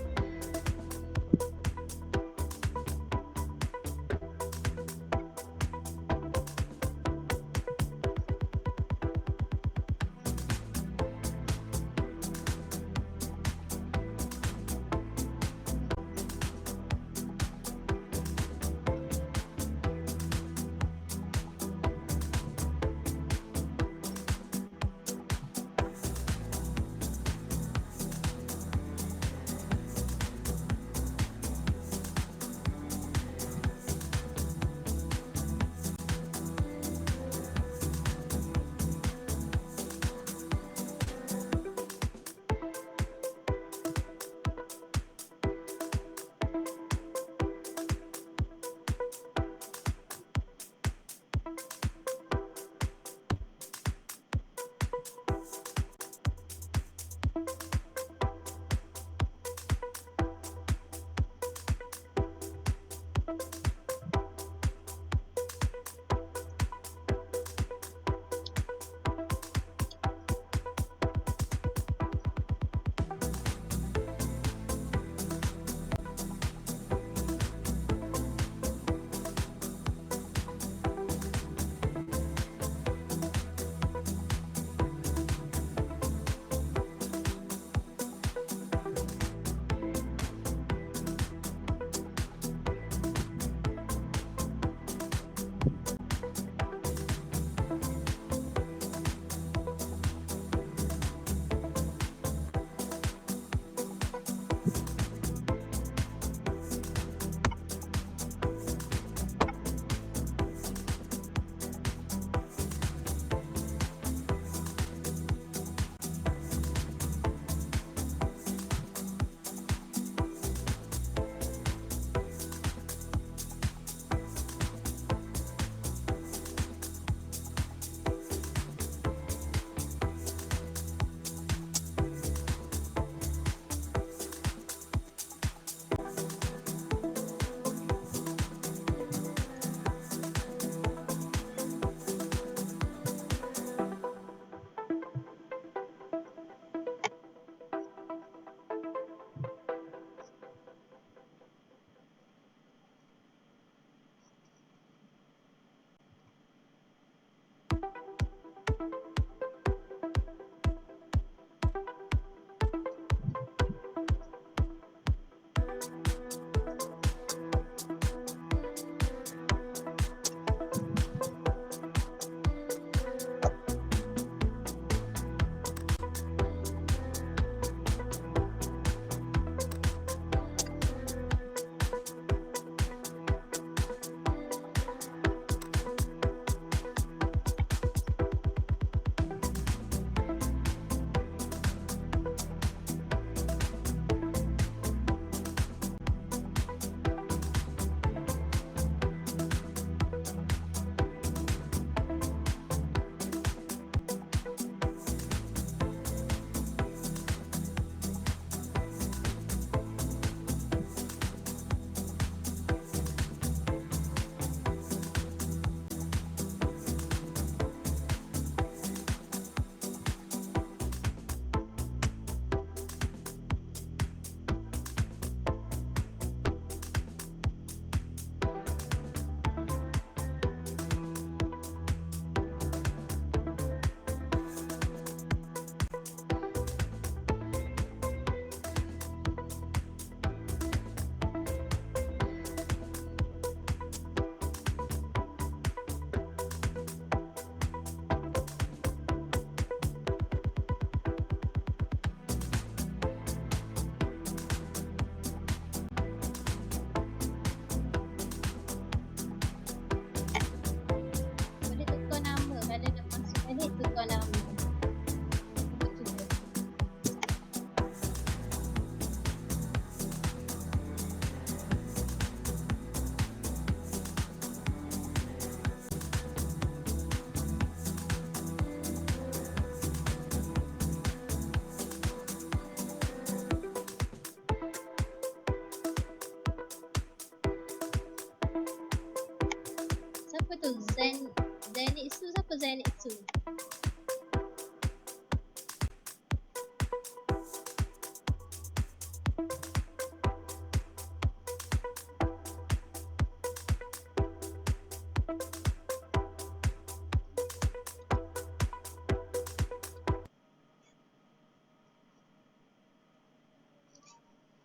Apa Zenitsu?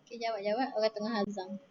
Okay, jawab. Orang tengah hazam.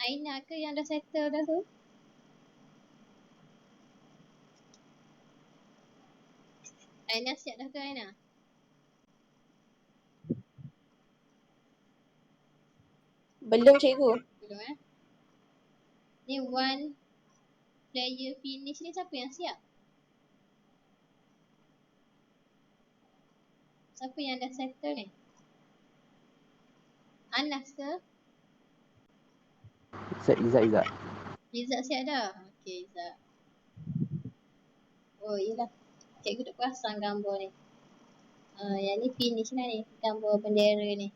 Aina ke yang dah settle dah tu? Aina siap dah ke Aina? Belum cikgu. Belum Ni one player finish ni siapa yang siap? Siapa yang dah settle ni? Anas ke? Izzat. Izzat siap dah? Okay Izzat. Oh yelah. Cikgu tak perasan gambar ni. Yang ni finish lah ni. Gambar bendera ni.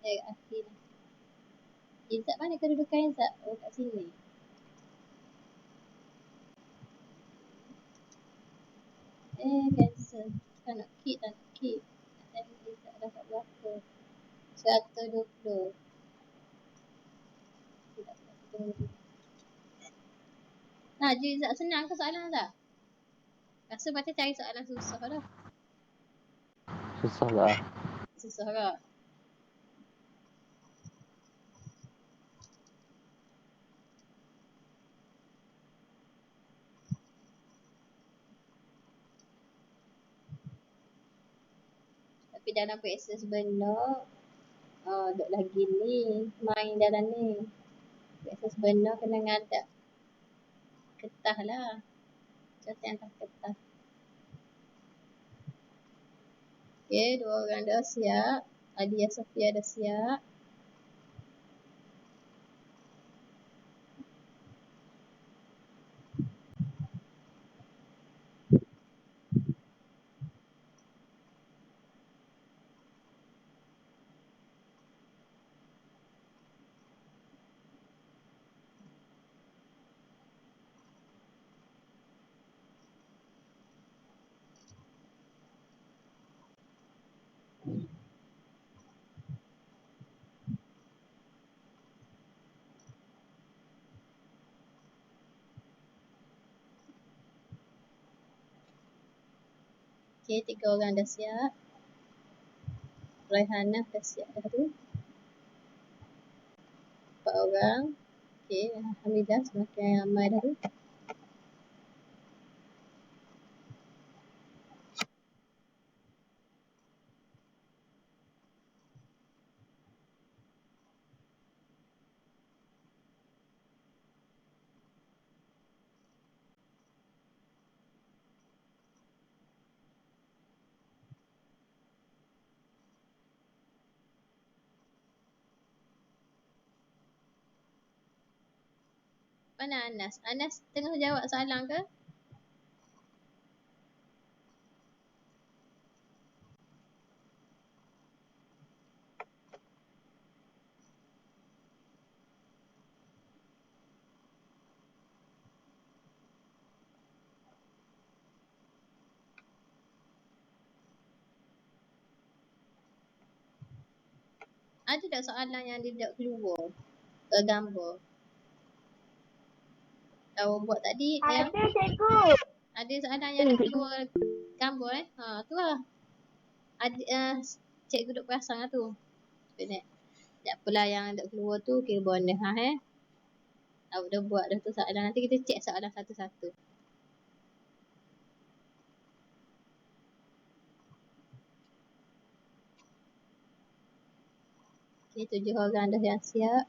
Akhir ni. Izzat mana kedudukan Izzat? Oh, kat sini. Cancel. Tak nak key, tak nak key. Dan Izzat dah kat berapa? 120. Tidak, 120. Laju Izzat, senang ke soalan tak? Rasa macam cari soalan susah dah. Susah lah. Susah tak? Tapi dalam practice benar, duk lagi ni, main dalam ni. Practice benar kena ngadap kertas lah. Contoh atas kertas. Okay, 2 orang dah siap. Adia Sofia dah siap. Okay, 3 orang dah siap. Raihanah dah siap dah tu. 4 orang. Okay, Alhamdulillah semakin ramai dah tu. Mana Anas? Anas tengah jawab soalan ke? Ada tak soalan yang dia tak keluar? Gambar. Tahu buat tadi yang Ada cikgu. ada soalan yang dia keluar gambar tu lah. Ada cikgu duk perasan lah tu. Benar. Tak apalah yang tak keluar tu kira bonus Awak dah buat dah tu soalan. Nanti kita cek soalan satu-satu. Okay, 7 orang dah yang siap.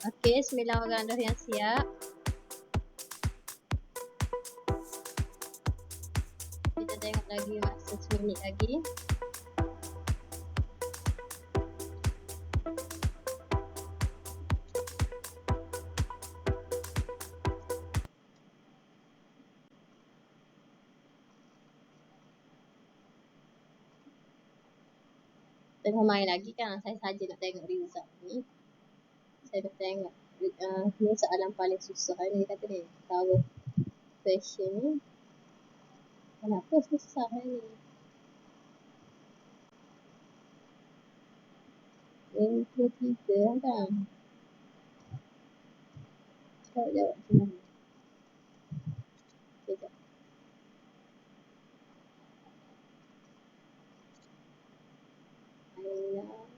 Okey, 9 orang dah yang siap. Kita tengok lagi masa 1 minit lagi. Tengah main lagi kan, saya saja nak tengok result ni. Saya dah tengok ni soalan paling susah ni kata ni. Power question ni. Kenapa susah ni? Ini 23 kan? Jawab macam mana? Sekejap. Ayolah.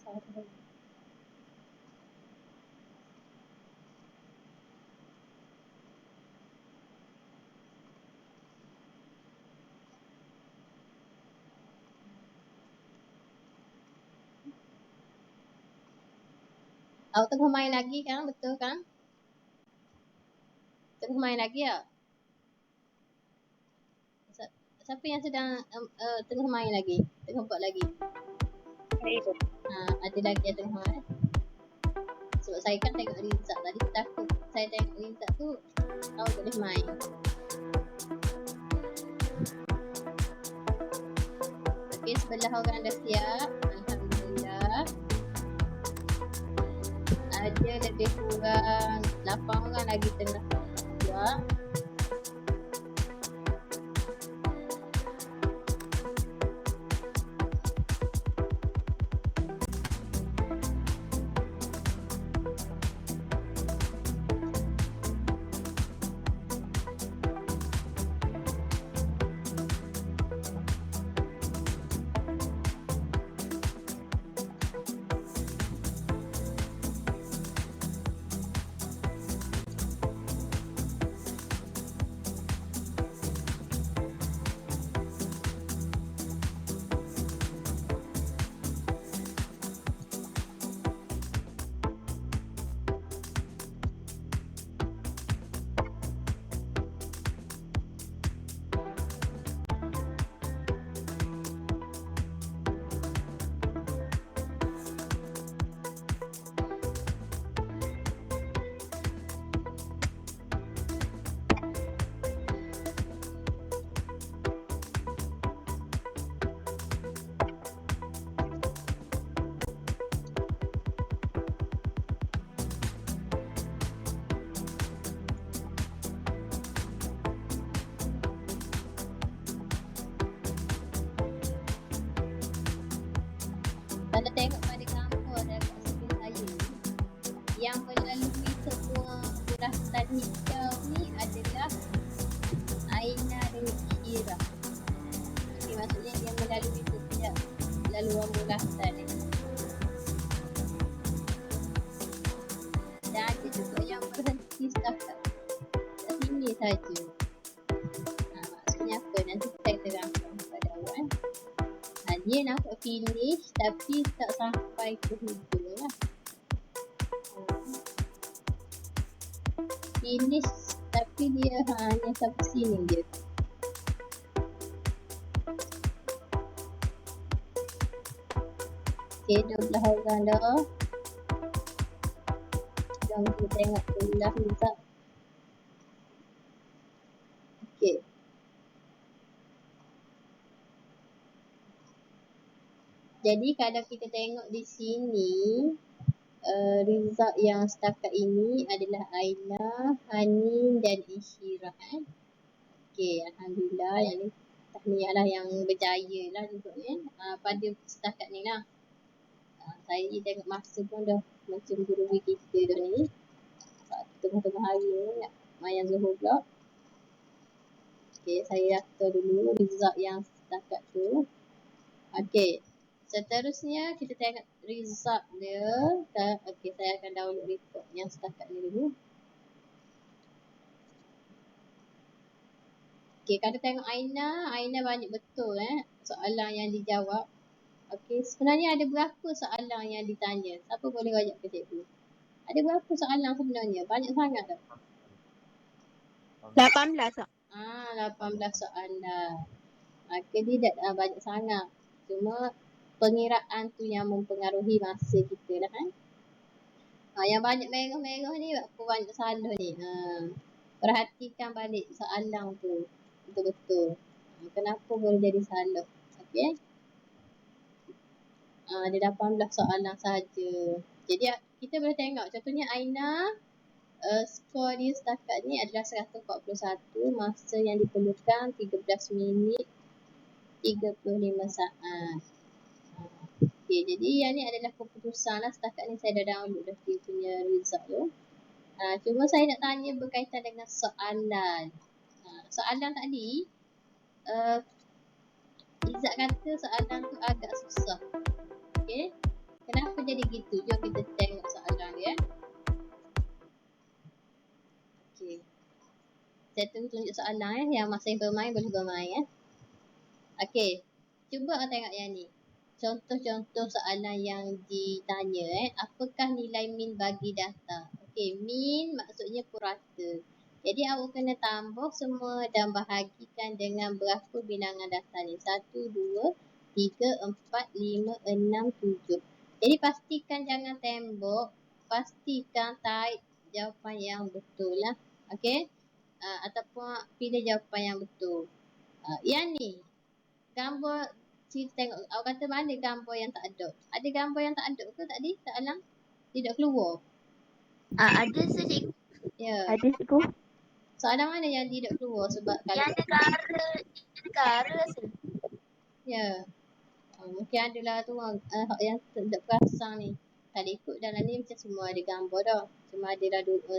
Sabar. Awak tengah main lagi kan? Betul kan? Tengah main lagi tak? Siapa yang sedang tengah main lagi? Tengah buat lagi? Ada lagi yang tengah main. Sebab saya kan tengok result tadi, takut saya tengok result tu awak boleh main. Okey, sebelah orang dah siap. Alhamdulillah. Ada lebih kurang 8 orang lagi tengah buat. Kalau tengok pada gambar dan kat sebelah saya ni, yang melalui semua bulatan hijau ni adalah Aina dan Syirah. Okay, maksudnya dia melalui setiap laluan bulatan ni. Dan ada juga yang berhenti setakat kat sini saja. Maksudnya apa? Nanti saya terangkan kepada awak. Dia nampak finish tapi tak sampai ke hujung lah. Finish tapi dia hanya sampai sini je. Okay, 12 orang dah. Jom kita tengok pula result. Okay. Jadi kalau kita tengok di sini, result yang setakat ini adalah Aina, Hanin dan Isyirah. Okey, alhamdulillah yang ni tahniah lah yang berjaya lah juga ni. Pada setakat ni lah. Saya tengok masa pun dah macam guru kita dah ni. Tengah-tengah hari ni nak mayan Zuhur pula. Okey, saya daftar dulu result yang setakat tu. Okey. Seterusnya kita tengok result dia. Okey, saya akan download report yang setakat ni dulu. Okey, kalau tengok Aina banyak betul soalan yang dijawab. Okey, sebenarnya ada berapa soalan yang ditanya? Siapa boleh wajak ke cikgu? Ada berapa soalan sebenarnya? Banyak sangat tak? 18 tak? 18 soalan. Maka dia tak banyak sangat. Cuma pengiraan tu yang mempengaruhi masa kita lah kan. Yang banyak merah-merah ni apa banyak salah ni. Perhatikan balik soalan tu betul-betul. Kenapa boleh jadi salah? Okey. Ada 18 soalan saja. Jadi kita boleh tengok contohnya Aina skor dia setakat ni adalah 141. Masa yang diperlukan 13 minit 35 saat. Okey, jadi yang ni adalah keputusan lah. Setakat ni saya dah download dah dia punya result tu. Cuma saya nak tanya berkaitan dengan soalan. Soalan tadi Izzat kata soalan tu agak susah. Okey. Kenapa jadi gitu? Jom kita tengok soalan dia. Okey. Saya tunjuk soalan yang masih bermain boleh bermain Okey. Cuba tengok yang ni. Contoh-contoh soalan yang ditanya apakah nilai min bagi data? Okey, min maksudnya purata. Jadi awak kena tambah semua dan bahagikan dengan berapa bilangan data ni? 1, 2, 3, 4, 5, 6, 7. Jadi pastikan jangan tembok. Pastikan type jawapan yang betul lah. Okey? Ataupun pilih jawapan yang betul. Yang ni. Gambar kita tengok. Awak kata mana gambar yang tak ada? Ada gambar yang tak ada ke tadi? Soalan? Tidak keluar. Ada cikgu. Ya. Ada cikgu. Soalan mana yang tidak keluar sebab kalau Yang negara rasa. ya. Mungkin adalah tu yang tak perasan ni. Kalau ikut dalam ni macam semua ada gambar dah. Cuma adalah dua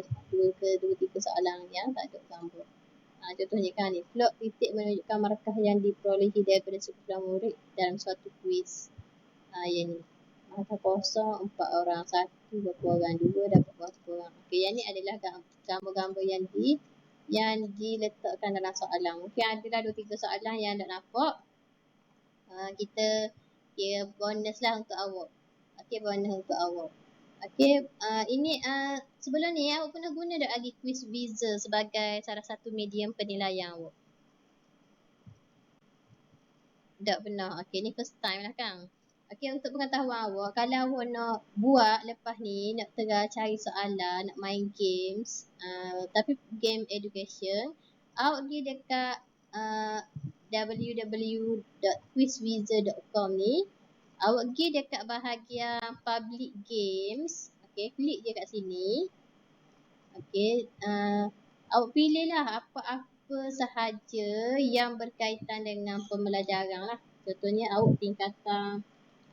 tiga soalan yang tak ada gambar. Contohnya kan ni. Plot titik menunjukkan markah yang diperolehi daripada sekumpulan murid dalam suatu kuis. Yang ni. Markah kosong 4 orang. 1 berapa orang. 2 dapat berapa orang. Okey, yang ni adalah gambar-gambar yang diletakkan dalam soalan. Mungkin adalah 2-3 soalan yang tak nampak. Kita kira bonus lah untuk awak. Okey, bonus untuk awak. Okey, ini sebelum ni awak pernah guna tak lagi Quizizzer sebagai salah satu medium penilaian awak? Tak pernah. Okey, ni first time lah kan. Okey, untuk pengetahuan awak, kalau awak nak buat lepas ni, nak tengah cari soalan, nak main games, tapi game education, awak pergi dekat www.quizwizard.com ni, awak pergi dekat bahagian public games. Okey, klik je kat sini. Okey, awak pilih lah apa-apa sahaja yang berkaitan dengan pembelajaran lah. Contohnya awak tingkatan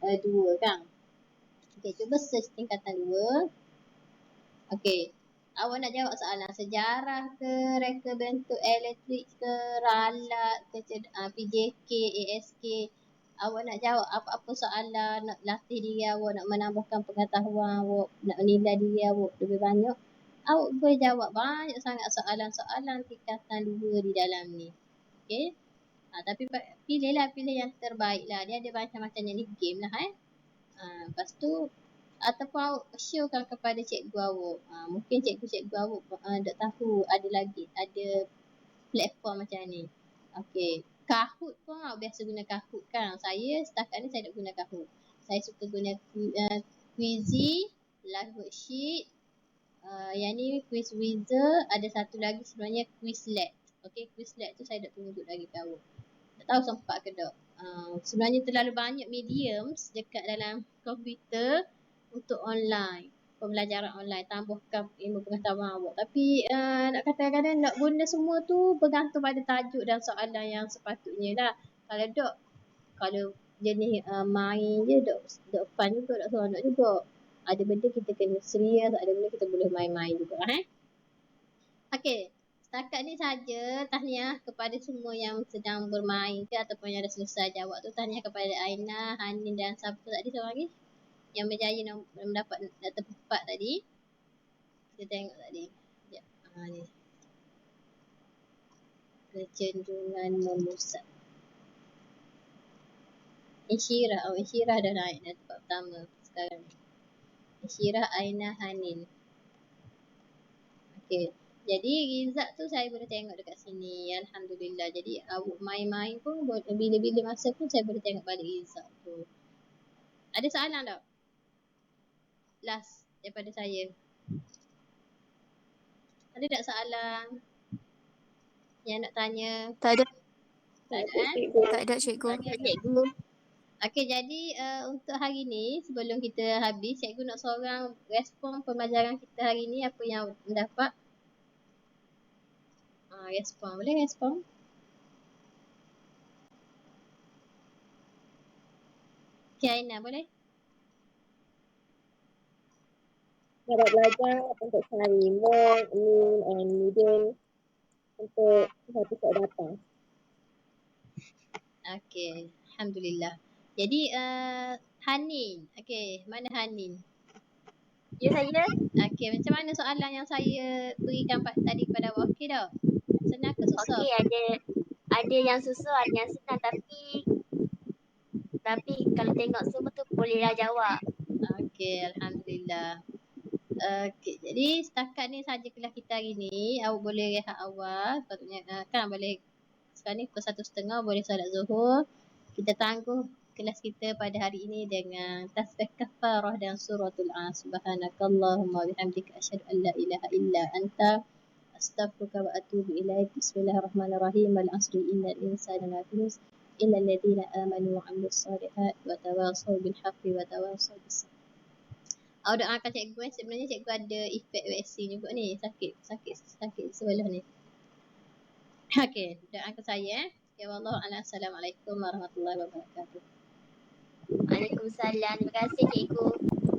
2 kan. Okey, cuba search tingkatan 2. Okey, awak nak jawab soalan sejarah ke, reka bentuk elektrik ke, ralat ke, PJK, ASK. Awak nak jawab apa-apa soalan, nak latih diri awak, nak menambahkan pengetahuan awak, nak menilai diri awak lebih banyak. Awak boleh jawab banyak sangat soalan-soalan tingkatan 2 di dalam ni. Okey. Tapi pilih yang terbaik lah. Dia ada macam-macam jenis game lah lepas tu ataupun awak showkan kepada cikgu awak. Mungkin cikgu-cikgu awak tak tahu ada platform macam ni. Okey. Kahoot pun awak biasa guna Kahoot kan. Saya setakat ni saya tak guna Kahoot. Saya suka guna Quizy, Live Worksheet. Yang ni Quizwizard. Ada satu lagi sebenarnya Quizlet. Okey, Quizlet tu saya dah tunjuk lagi ke awak. Tak tahu sempat ke tak. Sebenarnya terlalu banyak mediums dekat dalam komputer untuk online, pembelajaran online, tambahkan ilmu pengetahuan awak. Tapi nak kata kadang nak guna semua tu bergantung pada tajuk dan soalan yang sepatutnya lah. Kalau tak, kalau jenis main je tak fun juga, tak seronok juga. Ada benda kita kena serius, ada benda kita boleh main-main juga Okey. Setakat ni saja tahniah kepada semua yang sedang bermain ke ataupun yang dah selesai jawab tu. Tahniah kepada Aina, Hanin dan siapa tadi seorang lagi yang berjaya mendapat data 4 tadi. Kita tengok tadi. Sekejap. Ni. Kecenderungan memusat. Insyirah. Oh, Insyirah dah naik dah tempat pertama sekarang. Insyirah Aina Hanin. Okey. Jadi result tu saya boleh tengok dekat sini. Alhamdulillah. Jadi awak main-main pun bila-bila masa pun saya boleh tengok balik result tu. Ada soalan tak? Last daripada saya. Ada tak soalan yang nak tanya? Tak ada. Tak ada Tak ada cikgu. Cikgu. Okey, jadi untuk hari ni sebelum kita habis, cikgu nak seorang respon pembelajaran kita hari ni apa yang mendapat. Respon. Boleh respon? Okey, Aina boleh? Dapat belajar untuk cari mode, mean and median untuk satu set data. Okey, Alhamdulillah. Jadi Hanin. Okey, mana Hanin? Ya saya. Okey, macam mana soalan yang saya berikan tadi kepada awak? Okey tak? Senang ke susah? Okey, ada yang susah, ada yang senang tapi kalau tengok semua tu bolehlah jawab. Okey, Alhamdulillah. Okey, jadi setakat ni saja kelas kita hari ni. Awak boleh rehat awal. Patutnya kan boleh sekarang ni pukul 1:30 boleh solat zuhur. Kita tangguh kelas kita pada hari ini dengan tasbih kafarah dan suratul Subhanakallahumma wa bihamdika asyhadu an la ilaha illa anta astaghfiruka wa atubu ilaik. Bismillahirrahmanirrahim. Wal 'asri innal insana lafi khusr illa alladziina aamanu wa 'amilus shalihaati wa tawassaw bil haqqi wa tawassaw bis sabr. Awak doakan cikgu sebenarnya cikgu ada efek vaksin juga ni. Sakit sebelah ni. Okey, doakan saya. Ya Allah, assalamualaikum warahmatullahi wabarakatuh. Waalaikumsalam. Terima kasih cikgu.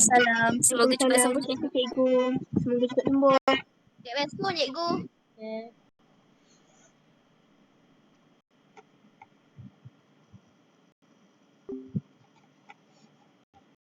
Salam. Semoga cepat sembuh. Cikgu. Semoga cepat sembuh. Cik respon cikgu. Okay.